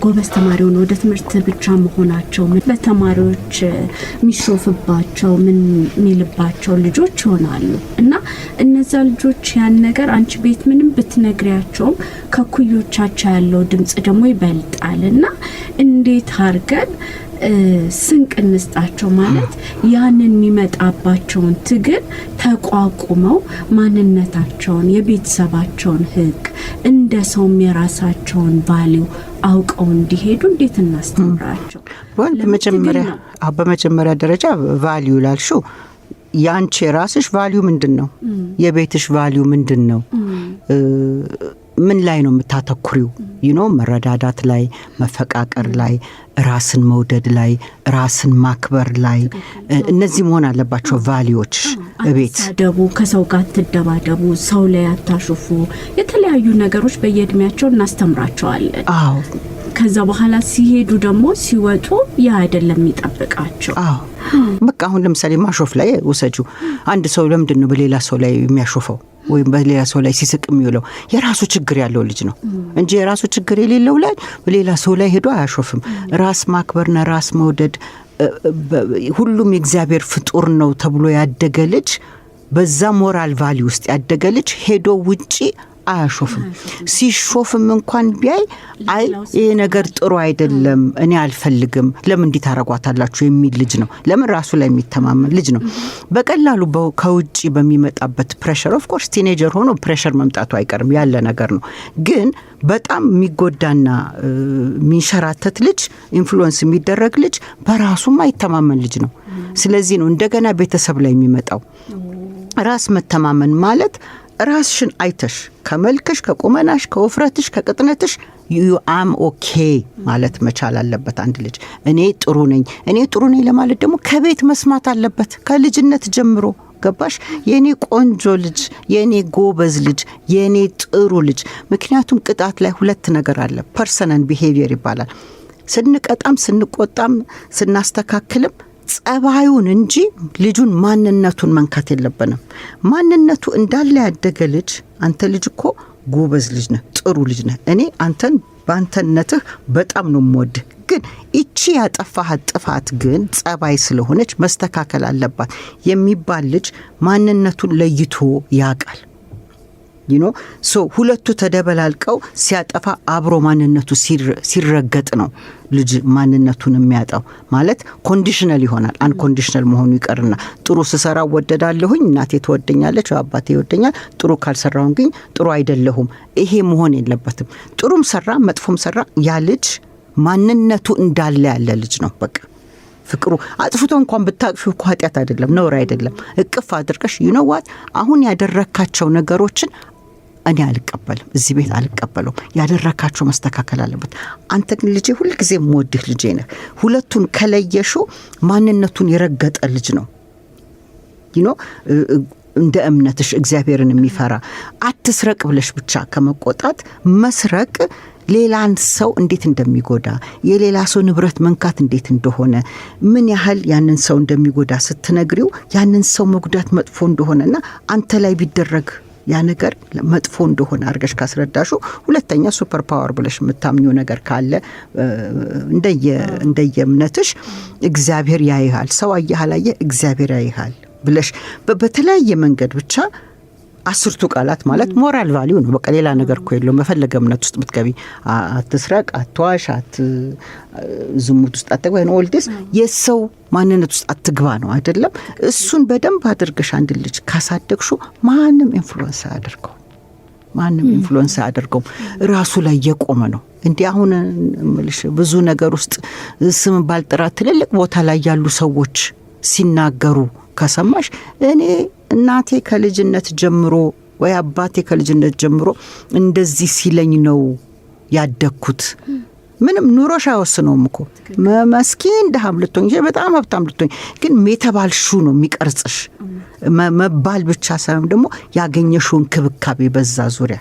ጎበዝ ተማሪውን ወደ ትምህርት ብቻ መሆናቸው በተማሪዎች ሚሾፍባቸው ምን ሚልባቸው ልጆች ይሆናሉ እና እነዛ ልጆች ያን ነገር አንቺ ቤት ምንም ብትነግሪያቸው ከኩዮቻቸው ያለው ድምጽ ደግሞ ይበልጣልና እንዴት አርገን ስንቅ እንስጣቸው ማለት ያንን የሚመጣባቸውን ትግል ተቋቁመው ማንነታቸውን የቤተሰባቸውን ህግ እንደ ሰውም የራሳቸውን ቫልዩ አውቀው እንዲሄዱ እንዴት እናስተምራቸው?
በመጀመሪያ ደረጃ ቫልዩ ላልሽው ያንቺ ራስሽ ቫልዩ ምንድነው? የቤትሽ ቫልዩ ምንድነው? ምን ላይ ነው የምታተኩሪው? መረዳዳት ላይ፣ መፈቃቀር ላይ፣ ራስን መውደድ ላይ፣ ራስን ማክበር ላይ እነዚህ መሆን አለባቸው ቫልዩዎች። ቤት
አትሳደቡ፣ ከሰው ጋር አትደባደቡ፣ ሰው ላይ አታሹፉ፣ የተለያዩ ነገሮች በየእድሜያቸው እናስተምራቸዋለን።
አዎ
ከዛ በኋላ ሲሄዱ ደግሞ ሲወጡ ያ አይደለም የሚጠብቃቸው።
በቃ አሁን ለምሳሌ ማሾፍ ላይ ወሰጁ አንድ ሰው ለምንድነው በሌላ ሰው ላይ የሚያሾፈው ወይም በሌላ ሰው ላይ ሲስቅ የሚውለው? የራሱ ችግር ያለው ልጅ ነው እንጂ የራሱ ችግር የሌለው ላይ በሌላ ሰው ላይ ሄዶ አያሾፍም። ራስ ማክበርና ራስ መውደድ ሁሉም የእግዚአብሔር ፍጡር ነው ተብሎ ያደገ ልጅ በዛ ሞራል ቫልዩ ውስጥ ያደገ ልጅ ሄዶ ውጪ አያሾፍም። ሲሾፍም እንኳን ቢያይ አይ ይሄ ነገር ጥሩ አይደለም፣ እኔ አልፈልግም፣ ለምን እንዲህ ታረጓታላችሁ የሚል ልጅ ነው። ለምን ራሱ ላይ የሚተማመን ልጅ ነው። በቀላሉ ከውጪ በሚመጣበት ፕሬሸር ኦፍ ኮርስ ቲኔጀር ሆኖ ፕሬሸር መምጣቱ አይቀርም፣ ያለ ነገር ነው። ግን በጣም የሚጎዳና የሚንሸራተት ልጅ፣ ኢንፍሉዌንስ የሚደረግ ልጅ በራሱ ማይተማመን ልጅ ነው። ስለዚህ ነው እንደገና ቤተሰብ ላይ የሚመጣው። ራስ መተማመን ማለት ራስሽን አይተሽ ከመልክሽ፣ ከቁመናሽ፣ ከውፍረትሽ፣ ከቅጥነትሽ ዩ አም ኦኬ ማለት መቻል አለበት አንድ ልጅ። እኔ ጥሩ ነኝ ለማለት ደግሞ ከቤት መስማት አለበት ከልጅነት ጀምሮ። ገባሽ? የኔ ቆንጆ ልጅ፣ የኔ ጎበዝ ልጅ፣ የኔ ጥሩ ልጅ። ምክንያቱም ቅጣት ላይ ሁለት ነገር አለ፣ ፐርሰናል ቢሄቪየር ይባላል። ስንቀጣም ስንቆጣም ስናስተካክልም ጸባዩን እንጂ ልጁን ማንነቱን መንካት የለብንም። ማንነቱ እንዳለ ያደገ ልጅ አንተ ልጅ እኮ ጎበዝ ልጅ ነህ፣ ጥሩ ልጅ ነህ፣ እኔ አንተን በአንተነትህ በጣም ነው የምወድህ፣ ግን እቺ ያጠፋሃት ጥፋት ግን ጸባይ ስለሆነች መስተካከል አለባት የሚባል ልጅ ማንነቱን ለይቶ ያውቃል። ሶ ሁለቱ ተደበላልቀው ሲያጠፋ አብሮ ማንነቱ ሲረገጥ ነው ልጅ ማንነቱን የሚያጣው። ማለት ኮንዲሽናል ይሆናል። አንኮንዲሽናል መሆኑ ይቀርና ጥሩ ስሰራ ወደዳለሁኝ፣ እናቴ ትወደኛለች፣ አባቴ ይወደኛል፣ ጥሩ ካልሰራሁኝ ግን ጥሩ አይደለሁም። ይሄ መሆን የለበትም። ጥሩም ሰራ መጥፎም ሰራ ያ ልጅ ማንነቱ እንዳለ ያለ ልጅ ነው። በቃ ፍቅሩ አጥፍቶ እንኳን ብታቅፊው እኮ ኃጢአት አይደለም፣ ነውር አይደለም። እቅፍ አድርገሽ ዋት አሁን ያደረካቸው ነገሮችን እኔ አልቀበልም፣ እዚህ ቤት አልቀበለው፣ ያደረካቸው መስተካከል አለበት። አንተ ግን ልጄ ሁልጊዜ የምወድህ ልጄ ነህ። ሁለቱን ከለየሹ ማንነቱን የረገጠ ልጅ ነው። እንደ እምነትሽ እግዚአብሔርን የሚፈራ አትስረቅ ብለሽ ብቻ ከመቆጣት መስረቅ ሌላን ሰው እንዴት እንደሚጎዳ የሌላ ሰው ንብረት መንካት እንዴት እንደሆነ ምን ያህል ያንን ሰው እንደሚጎዳ ስትነግሪው ያንን ሰው መጉዳት መጥፎ እንደሆነና አንተ ላይ ቢደረግ ያ ነገር መጥፎ እንደሆነ አድርገሽ ካስረዳሹ ሁለተኛ ሱፐር ፓወር ብለሽ የምታምኚው ነገር ካለ እንደየ እምነትሽ እግዚአብሔር ያይሃል፣ ሰው አያህላየ እግዚአብሔር ያይሃል ብለሽ በተለያየ መንገድ ብቻ 10ቱ ቃላት ማለት ሞራል ቫልዩ ነው። በቃ ሌላ ነገር እኮ የለውም። በፈለገ እምነት ውስጥ ብትገቢ አትስረቅ፣ አትዋሽ፣ ዝሙት ውስጥ አትግባ ነው ኦልዲስ የሰው ማንነት ውስጥ አትግባ ነው አይደለም። እሱን በደንብ አድርገሽ አንድ ልጅ ካሳደግሹ ማንም ኢንፍሉዌንስ አያደርገው፣ ማንም ኢንፍሉዌንስ አያደርገው። ራሱ ላይ የቆመ ነው። እንዲህ አሁን እምልሽ ብዙ ነገር ውስጥ ስም ባልጠራ ትልልቅ ቦታ ላይ ያሉ ሰዎች ሲናገሩ ከሰማሽ እኔ እናቴ ከልጅነት ጀምሮ ወይ አባቴ ከልጅነት ጀምሮ እንደዚህ ሲለኝ ነው ያደግኩት። ምንም ኑሮሽ አይወስነውም እኮ መስኪን ደሃም ልትሆኝ በጣም ሀብታም ልትሆኝ፣ ግን የተባልሹ ነው የሚቀርጽሽ። መባል ብቻ ሳይሆን ደግሞ ያገኘሽውን ክብካቤ በዛ ዙሪያ።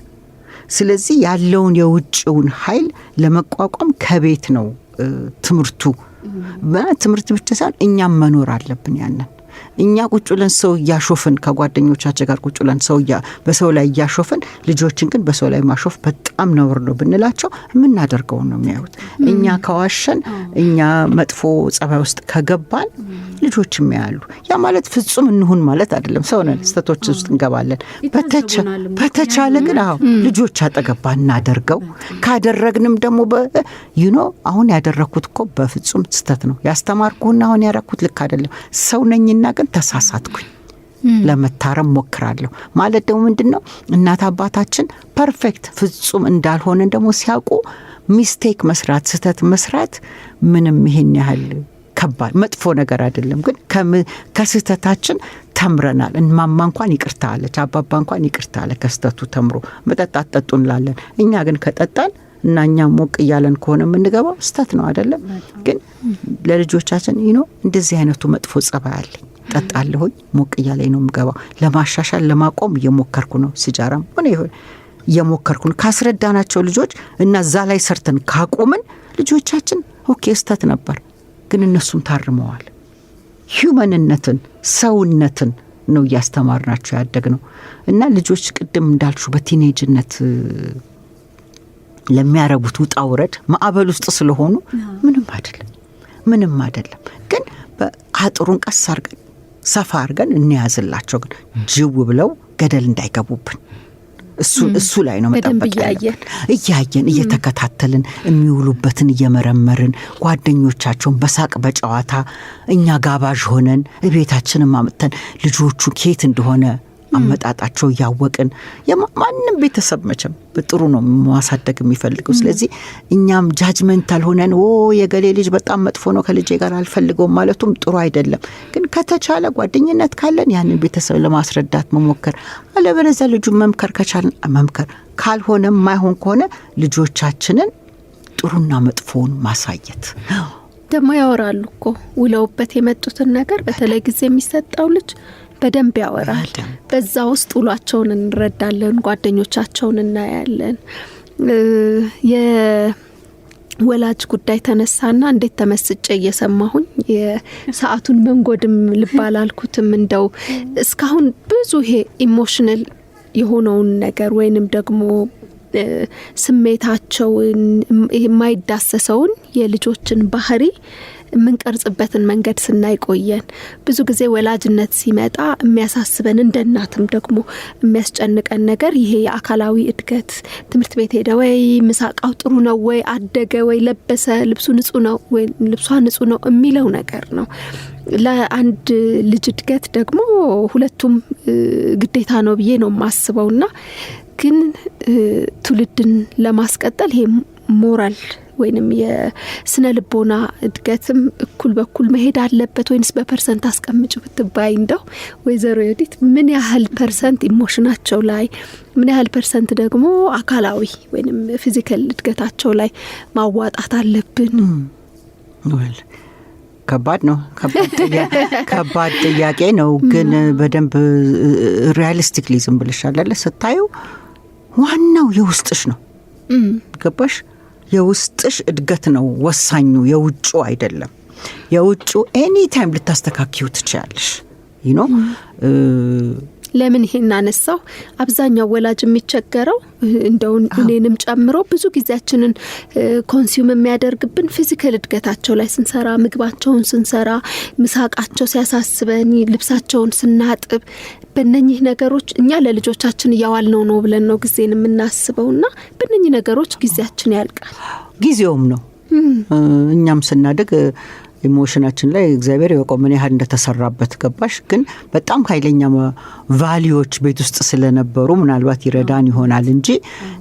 ስለዚህ ያለውን የውጭውን ኃይል ለመቋቋም ከቤት ነው ትምህርቱ። ትምህርት ብቻ ሳይሆን እኛም መኖር አለብን ያንን እኛ ቁጭ ብለን ሰው ያሾፈን ከጓደኞቻችን ጋር ቁጭ ብለን ሰው በሰው ላይ ያሾፈን ልጆችን ግን በሰው ላይ ማሾፍ በጣም ነውር ነው ብንላቸው የምናደርገው ነው የሚያዩት። እኛ ከዋሸን እኛ መጥፎ ጸባይ ውስጥ ከገባን ልጆችም ያያሉ። ያ ማለት ፍጹም እንሁን ማለት አይደለም። ሰው ነን፣ ስህተቶች ውስጥ እንገባለን። በተቻለ ግን ልጆች አጠገባ እናደርገው። ካደረግንም ደግሞ አሁን ያደረኩት እኮ በፍጹም ስህተት ነው ያስተማርኩና አሁን ያደረኩት ልክ አይደለም። ሰው ነኝና ግን ተሳሳትኩኝ፣ ለመታረም ሞክራለሁ ማለት ደግሞ ምንድነው እናት አባታችን ፐርፌክት ፍጹም እንዳልሆነን ደግሞ ሲያውቁ ሚስቴክ መስራት ስህተት መስራት ምንም ይሄን ያህል ከባድ መጥፎ ነገር አይደለም። ግን ከስህተታችን ተምረናል። እማማ እንኳን ይቅርታ አለች፣ አባባ እንኳን ይቅርታ አለ ከስህተቱ ተምሮ። መጠጣት ጠጡ እንላለን። እኛ ግን ከጠጣን እና እኛ ሞቅ እያለን ከሆነ የምንገባው ስህተት ነው አይደለም። ግን ለልጆቻችን እንደዚህ አይነቱ መጥፎ ጸባይ አለኝ፣ ጠጣለሁኝ፣ ሞቅ እያለኝ ነው የምገባው። ለማሻሻል ለማቆም እየሞከርኩ ነው። ሲጃራም ሆነ ይሁን እየሞከርኩ ነው። ካስረዳናቸው ልጆች እና እዛ ላይ ሰርተን ካቆምን ልጆቻችን ኦኬ ስህተት ነበር ግን እነሱም ታርመዋል። ሂዩማንነትን ሰውነትን ነው እያስተማርናቸው ያደግነው። እና ልጆች ቅድም እንዳልሹ በቲኔጅነት ለሚያረጉት ውጣ ውረድ ማዕበል ውስጥ ስለሆኑ ምንም አይደለም። ግን በአጥሩን ቀስ አድርገን ሰፋ አድርገን እንያዝላቸው። ግን ጅው ብለው ገደል እንዳይገቡብን እሱ ላይ ነው መጠበቅ ያለብን። እያየን እየተከታተልን የሚውሉበትን እየመረመርን ጓደኞቻቸውን በሳቅ በጨዋታ እኛ ጋባዥ ሆነን ቤታችንን አምጥተን ልጆቹ ኬት እንደሆነ አመጣጣቸው ያወቅን። ማንም ቤተሰብ መቼም በጥሩ ነው ማሳደግ የሚፈልገው። ስለዚህ እኛም ጃጅመንታል ሆነን የገሌ ልጅ በጣም መጥፎ ነው ከልጄ ጋር አልፈልገውም ማለቱም ጥሩ አይደለም። ግን ከተቻለ ጓደኝነት ካለን ያንን ቤተሰብ ለማስረዳት መሞከር፣ አለበለዚያ ልጁን መምከር ከቻለን መምከር፣ ካልሆነም ማይሆን ከሆነ ልጆቻችንን ጥሩና መጥፎውን ማሳየት።
ደግሞ ያወራሉ እኮ ውለውበት የመጡትን ነገር በተለይ ጊዜ የሚሰጠው ልጅ በደንብ ያወራል። በዛ ውስጥ ውሏቸውን እንረዳለን፣ ጓደኞቻቸውን እናያለን። የወላጅ ጉዳይ ተነሳና እንዴት ተመስጬ እየሰማሁኝ የሰዓቱን መንጎድም ልባል አልኩትም። እንደው እስካሁን ብዙ ይሄ ኢሞሽናል የሆነውን ነገር ወይንም ደግሞ ስሜታቸውን የማይዳሰሰውን የልጆችን ባህሪ የምንቀርጽበትን መንገድ ስናይ ቆየን። ብዙ ጊዜ ወላጅነት ሲመጣ የሚያሳስበን እንደ እናትም ደግሞ የሚያስጨንቀን ነገር ይሄ የአካላዊ እድገት፣ ትምህርት ቤት ሄደ ወይ፣ ምሳቃው ጥሩ ነው ወይ፣ አደገ ወይ፣ ለበሰ፣ ልብሱ ንጹህ ነው ወይ፣ ልብሷ ንጹህ ነው የሚለው ነገር ነው። ለአንድ ልጅ እድገት ደግሞ ሁለቱም ግዴታ ነው ብዬ ነው የማስበውና ግን ትውልድን ለማስቀጠል ይሄ ሞራል ወይንም የስነ ልቦና እድገትም እኩል በኩል መሄድ አለበት ወይንስ በፐርሰንት አስቀምጭ ብትባይ እንደው ወይዘሮ ዮዲት ምን ያህል ፐርሰንት ኢሞሽናቸው ላይ ምን ያህል ፐርሰንት ደግሞ አካላዊ ወይንም ፊዚካል እድገታቸው ላይ ማዋጣት አለብን?
ከባድ ነው። ከባድ ጥያቄ ነው። ግን በደንብ ሪያሊስቲክሊ ዝም ብለሽ አይደለ ስታዩ ዋናው የውስጥሽ ነው። ገባሽ? የውስጥሽ እድገት ነው ወሳኙ፣ የውጩ አይደለም። የውጩ ኤኒ ታይም ልታስተካክዩ ትችያለሽ። ዩ ኖ
ለምን ይሄን አነሳው? አብዛኛው ወላጅ የሚቸገረው እንደው እኔንም ጨምሮ ብዙ ጊዜያችንን ኮንሱም የሚያደርግብን ፊዚካል እድገታቸው ላይ ስንሰራ፣ ምግባቸውን ስንሰራ፣ ምሳቃቸው ሲያሳስበን፣ ልብሳቸውን ስናጥብ፣ በእነኚህ ነገሮች እኛ ለልጆቻችን እያዋልነው ነው ብለን ነው ጊዜን የምናስበውና በእነኚህ ነገሮች ጊዜያችን ያልቃል።
ጊዜውም ነው እኛም ስናድግ ኢሞሽናችን ላይ እግዚአብሔር ያውቀው ምን ያህል እንደተሰራበት። ገባሽ? ግን በጣም ኃይለኛ ቫልዩዎች ቤት ውስጥ ስለነበሩ ምናልባት ይረዳን ይሆናል እንጂ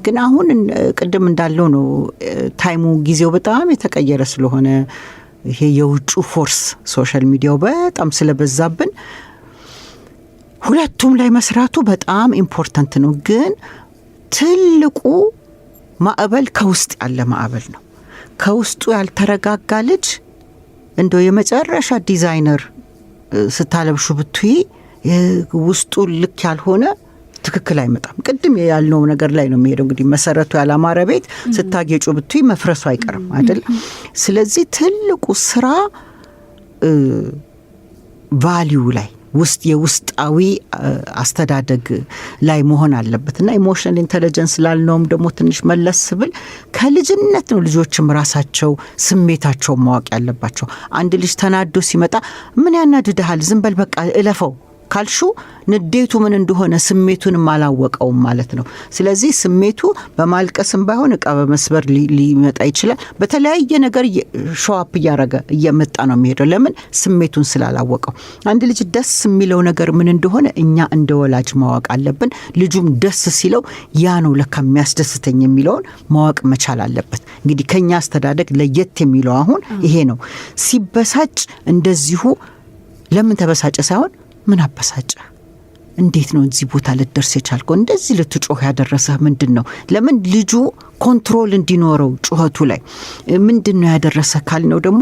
ግን አሁን ቅድም እንዳለው ነው ታይሙ፣ ጊዜው በጣም የተቀየረ ስለሆነ ይሄ የውጩ ፎርስ ሶሻል ሚዲያው በጣም ስለበዛብን ሁለቱም ላይ መስራቱ በጣም ኢምፖርታንት ነው። ግን ትልቁ ማዕበል ከውስጥ ያለ ማዕበል ነው። ከውስጡ ያልተረጋጋ ልጅ እንደው የመጨረሻ ዲዛይነር ስታለብሹ ብትይ ውስጡ ልክ ያልሆነ ትክክል አይመጣም። ቅድም ያልነው ነገር ላይ ነው የሚሄደው። እንግዲህ መሰረቱ ያላማረ ቤት ስታጌጩ ብትይ መፍረሱ አይቀርም አይደል? ስለዚህ ትልቁ ስራ ቫልዩ ላይ ውስጥ የውስጣዊ አስተዳደግ ላይ መሆን አለበትና ኢሞሽናል ኢንተለጀንስ ላልነውም ደግሞ ትንሽ መለስ ብል ከልጅነት ነው ልጆችም ራሳቸው ስሜታቸው ማወቅ ያለባቸው። አንድ ልጅ ተናዶ ሲመጣ ምን ያናድድሃል? ዝም በል በቃ እለፈው ካልሹ ንዴቱ ምን እንደሆነ ስሜቱንም አላወቀውም ማለት ነው። ስለዚህ ስሜቱ በማልቀስም ባይሆን እቃ በመስበር ሊመጣ ይችላል። በተለያየ ነገር ሾአፕ እያረገ እየመጣ ነው የሚሄደው። ለምን? ስሜቱን ስላላወቀው። አንድ ልጅ ደስ የሚለው ነገር ምን እንደሆነ እኛ እንደ ወላጅ ማወቅ አለብን። ልጁም ደስ ሲለው ያ ነው ለካ የሚያስደስተኝ የሚለውን ማወቅ መቻል አለበት። እንግዲህ ከኛ አስተዳደግ ለየት የሚለው አሁን ይሄ ነው። ሲበሳጭ እንደዚሁ ለምን ተበሳጨ ሳይሆን ምን አበሳጨ? እንዴት ነው እዚህ ቦታ ልትደርስ የቻልከው? እንደዚህ ልትጮህ ያደረሰህ ምንድን ነው? ለምን ልጁ ኮንትሮል እንዲኖረው ጩኸቱ ላይ ምንድን ነው ያደረሰ ካልነው ደግሞ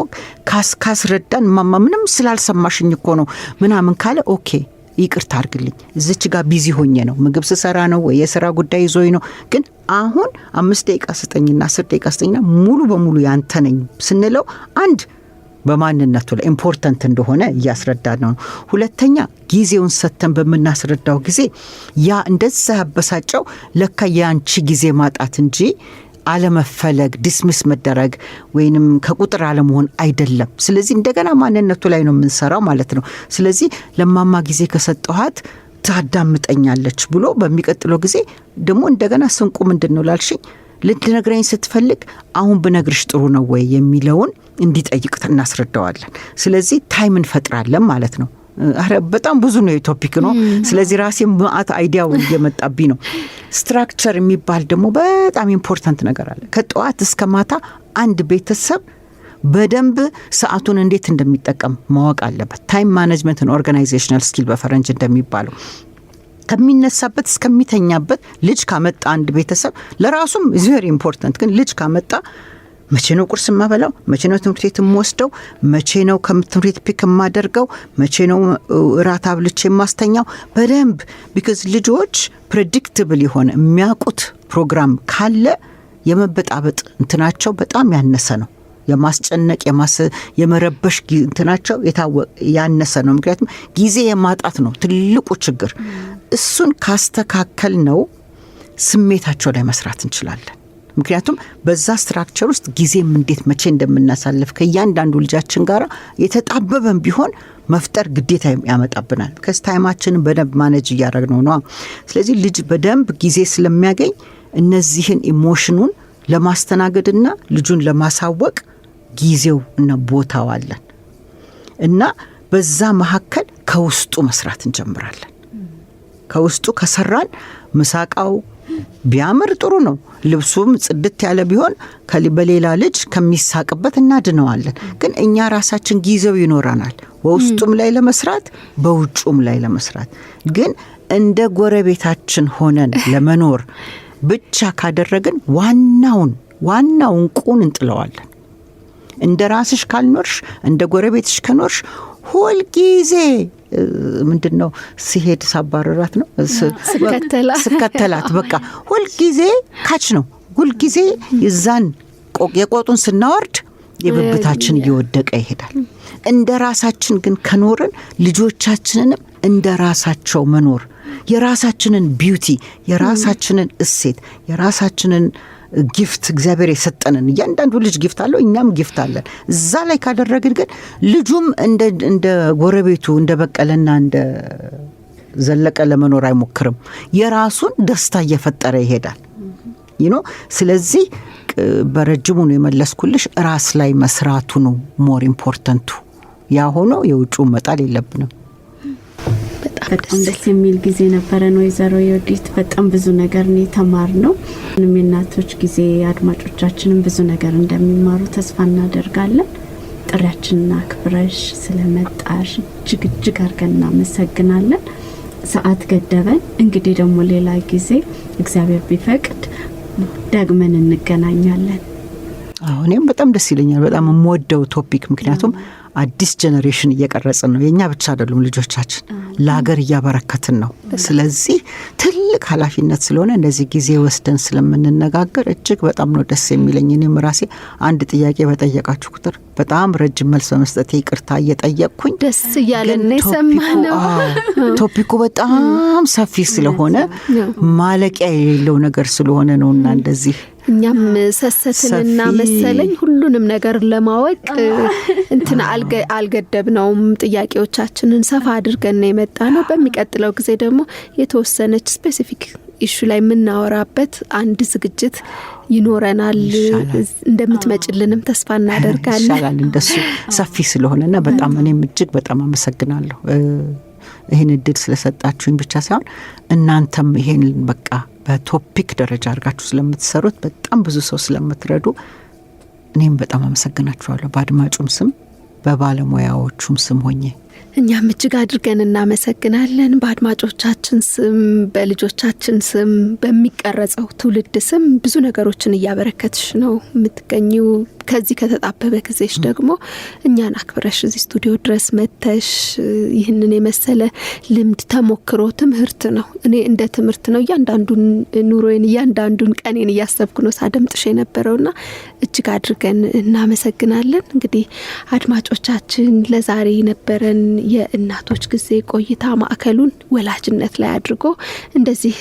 ካስረዳን ማማ ምንም ስላልሰማሽኝ እኮ ነው ምናምን ካለ ኦኬ ይቅርታ አድርግልኝ እዚች ጋር ቢዚ ሆኜ ነው፣ ምግብ ስሰራ ነው ወይ የሥራ ጉዳይ ይዞኝ ነው። ግን አሁን 5 ደቂቃ ስጠኝና 10 ደቂቃ ስጠኝና ሙሉ በሙሉ ያንተ ነኝ ስንለው አንድ በማንነቱ ላይ ኢምፖርታንት እንደሆነ እያስረዳን ነው። ሁለተኛ ጊዜውን ሰተን በመናስረዳው ጊዜ ያ እንደዛ ያበሳጨው ለካ ያንቺ ጊዜ ማጣት እንጂ አለመፈለግ፣ ዲስሚስ መደረግ ወይንም ከቁጥር አለመሆን አይደለም። ስለዚህ እንደገና ማንነቱ ላይ ነው የምንሰራው ማለት ነው። ስለዚህ ለማማ ጊዜ ከሰጠኋት ታዳምጠኛለች ብሎ በሚቀጥለው ጊዜ ደግሞ እንደገና ስንቁ ምንድነው ላልሽኝ ልትነግረኝ ስትፈልግ አሁን ብነግርሽ ጥሩ ነው ወይ የሚለውን እንዲጠይቅ እናስረዳዋለን። ስለዚህ ታይም እንፈጥራለን ማለት ነው። አረ በጣም ብዙ ነው የቶፒክ ነው። ስለዚህ ራሴ ማአት አይዲያው እየመጣብኝ ነው። ስትራክቸር የሚባል ደግሞ በጣም ኢምፖርታንት ነገር አለ። ከጠዋት እስከ ማታ አንድ ቤተሰብ በደንብ ሰዓቱን እንዴት እንደሚጠቀም ማወቅ አለበት። ታይም ማኔጅመንት እና ኦርጋናይዜሽናል ስኪል በፈረንጅ እንደሚባለው ከሚነሳበት እስከሚተኛበት ልጅ ካመጣ አንድ ቤተሰብ ለራሱም is very important። ግን ልጅ ካመጣ መቼ ነው ቁርስ የማበላው? መቼ ነው ትምህርት ቤት የምወስደው? መቼ ነው ከትምህርት ቤት ፒክ የማደርገው? መቼ ነው እራት አብልቼ የማስተኛው? በደንብ because ልጆች ፕሬዲክታብል የሆነ የሚያውቁት ፕሮግራም ካለ የመበጣበጥ እንትናቸው በጣም ያነሰ ነው። የማስጨነቅ የመረበሽ እንትናቸው ያነሰ ነው። ምክንያቱም ጊዜ የማጣት ነው ትልቁ ችግር። እሱን ካስተካከል ነው ስሜታቸው ላይ መስራት እንችላለን። ምክንያቱም በዛ ስትራክቸር ውስጥ ጊዜም እንዴት መቼ እንደምናሳልፍ ከእያንዳንዱ ልጃችን ጋር የተጣበበን ቢሆን መፍጠር ግዴታ ያመጣብናል። ከስታይማችንን በደንብ ማኔጅ እያደረግነው ነው። ስለዚህ ልጅ በደንብ ጊዜ ስለሚያገኝ እነዚህን ኢሞሽኑን ለማስተናገድና ልጁን ለማሳወቅ ጊዜው እና ቦታው አለን እና በዛ መካከል ከውስጡ መስራት እንጀምራለን። ከውስጡ ከሰራን ምሳቃው ቢያምር ጥሩ ነው፣ ልብሱም ጽድት ያለ ቢሆን በሌላ ልጅ ከሚሳቅበት እናድነዋለን። ግን እኛ ራሳችን ጊዜው ይኖረናል በውስጡም ላይ ለመስራት በውጩም ላይ ለመስራት። ግን እንደ ጎረቤታችን ሆነን ለመኖር ብቻ ካደረግን ዋናውን ቁን እንጥለዋለን። እንደ ራስሽ ካልኖርሽ እንደ ጎረቤትሽ ከኖርሽ ሁል ጊዜ ምንድነው ሲሄድ ሳባረራት ነው ስከተላት በቃ ሁል ጊዜ ካች ነው። ሁል ጊዜ ይዛን የቆጡን ስናወርድ የብብታችን እየወደቀ ይሄዳል። እንደ ራሳችን ግን ከኖርን ልጆቻችንንም እንደ ራሳቸው መኖር የራሳችንን ቢዩቲ የራሳችንን እሴት የራሳችንን ጊፍት እግዚአብሔር የሰጠንን እያንዳንዱ ልጅ ጊፍት አለው፣ እኛም ጊፍት አለን። እዛ ላይ ካደረግን ግን ልጁም እንደ ጎረቤቱ እንደ በቀለና እንደ ዘለቀ ለመኖር አይሞክርም። የራሱን ደስታ እየፈጠረ ይሄዳል። ስለዚህ በረጅሙ ነው የመለስኩልሽ። ራስ ላይ መስራቱ ነው ሞር ኢምፖርታንቱ። ያ ሆኖ የውጩ መጣል የለብንም።
በጣም ደስ የሚል ጊዜ ነበረን ወይዘሮ ዮዲት። በጣም ብዙ ነገር ነው የተማርነው። የእናቶች ጊዜ አድማጮቻችንም ብዙ ነገር እንደሚማሩ ተስፋ እናደርጋለን። ጥሪያችንን አክብረሽ ስለመጣሽ እጅግ አድርገን እናመሰግናለን። ሰዓት ገደበን። እንግዲህ ደግሞ ሌላ ጊዜ እግዚአብሔር ቢፈቅድ ደግመን እንገናኛለን።
እኔም በጣም ደስ ይለኛል። በጣም የምወደው ቶፒክ ምክንያቱም አዲስ ጄኔሬሽን እየቀረጽን ነው። የኛ ብቻ አይደሉም ልጆቻችን ለሀገር እያበረከትን ነው። ስለዚህ ትልቅ ኃላፊነት ስለሆነ እንደዚህ ጊዜ ወስደን ስለምንነጋገር እጅግ በጣም ነው ደስ የሚለኝ። እኔም ራሴ አንድ ጥያቄ በጠየቃችሁ ቁጥር በጣም ረጅም መልስ በመስጠት ይቅርታ እየጠየቅኩኝ
ደስ እያለን የሰማነው
ቶፒኩ በጣም ሰፊ ስለሆነ ማለቂያ የሌለው ነገር ስለሆነ ነውና እንደዚህ
እኛም ሰሰትንና መሰለኝ ሁሉንም ነገር ለማወቅ እንትና አልገደብነውም። ጥያቄዎቻችንን ሰፋ አድርገን ነው የመጣነው። በሚቀጥለው ጊዜ ደግሞ የተወሰነች ስፔሲፊክ ኢሹ ላይ የምናወራበት አንድ ዝግጅት ይኖረናል። እንደምትመጭልንም ተስፋ እናደርጋለን።
ይሻላል እንደሱ ሰፊ ስለሆነና በጣም እኔም እጅግ በጣም አመሰግናለሁ። ይህን እድል ስለሰጣችሁኝ ብቻ ሳይሆን እናንተም ይሄን በቃ በቶፒክ ደረጃ አድርጋችሁ ስለምትሰሩት በጣም ብዙ ሰው ስለምትረዱ እኔም በጣም አመሰግናችኋለሁ። በአድማጩም ስም በባለሙያዎቹም ስም ሆኜ
እኛም እጅግ አድርገን እናመሰግናለን። በአድማጮቻችን ስም፣ በልጆቻችን ስም፣ በሚቀረጸው ትውልድ ስም ብዙ ነገሮችን እያበረከትሽ ነው የምትገኙ። ከዚህ ከተጣበበ ጊዜሽ ደግሞ እኛን አክብረሽ እዚህ ስቱዲዮ ድረስ መተሽ ይህንን የመሰለ ልምድ ተሞክሮ ትምህርት ነው። እኔ እንደ ትምህርት ነው እያንዳንዱን ኑሮዬን እያንዳንዱን ቀኔን እያሰብኩ ነው ሳደምጥሽ የነበረውና እጅግ አድርገን እናመሰግናለን። እንግዲህ አድማጮቻችን ለዛሬ ነበረን የእናቶች ጊዜ ቆይታ ማዕከሉን ወላጅነት ላይ አድርጎ እንደዚህ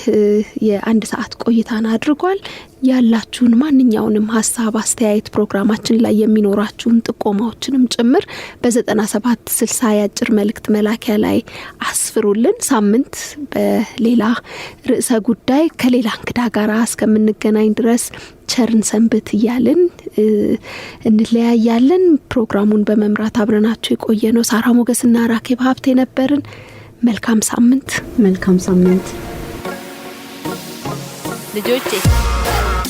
የአንድ ሰዓት ቆይታን አድርጓል። ያላችሁን ማንኛውንም ሀሳብ አስተያየት ፕሮግራማችን ላይ የሚኖራችሁን ጥቆማዎችንም ጭምር በ9760 ያጭር መልእክት መላኪያ ላይ አስፍሩልን። ሳምንት በሌላ ርዕሰ ጉዳይ ከሌላ እንግዳ ጋር እስከምንገናኝ ድረስ ቸርን ሰንብት እያልን እንለያያለን። ፕሮግራሙን በመምራት አብረናችሁ የቆየነው ሳራ ሞገስና ራኬብ ሀብቴ ነበርን። መልካም ሳምንት
ልጆቼ።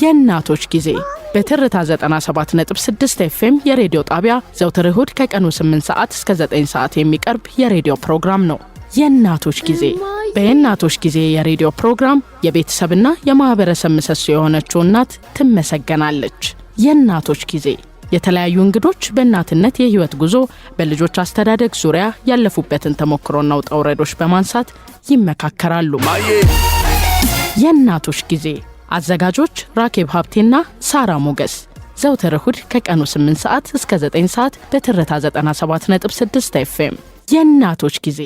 የእናቶች ጊዜ በትርታ 97.6 ኤፍኤም የሬዲዮ ጣቢያ ዘውትር እሁድ ከቀኑ 8 ሰዓት እስከ 9 ሰዓት የሚቀርብ የሬዲዮ ፕሮግራም ነው። የእናቶች ጊዜ በየእናቶች ጊዜ የሬዲዮ ፕሮግራም የቤተሰብና የማህበረሰብ ምሰሶ የሆነችው እናት ትመሰገናለች። የእናቶች ጊዜ የተለያዩ እንግዶች በእናትነት የህይወት ጉዞ በልጆች አስተዳደግ ዙሪያ ያለፉበትን ተሞክሮና ውጣ ውረዶች በማንሳት ይመካከራሉ። የእናቶች ጊዜ አዘጋጆች ራኬብ ሀብቴና ሳራ ሞገስ ዘውትር እሁድ ከቀኑ 8 ሰዓት እስከ 9 ሰዓት በትርታ 97.6 ኤፍኤም የእናቶች ጊዜ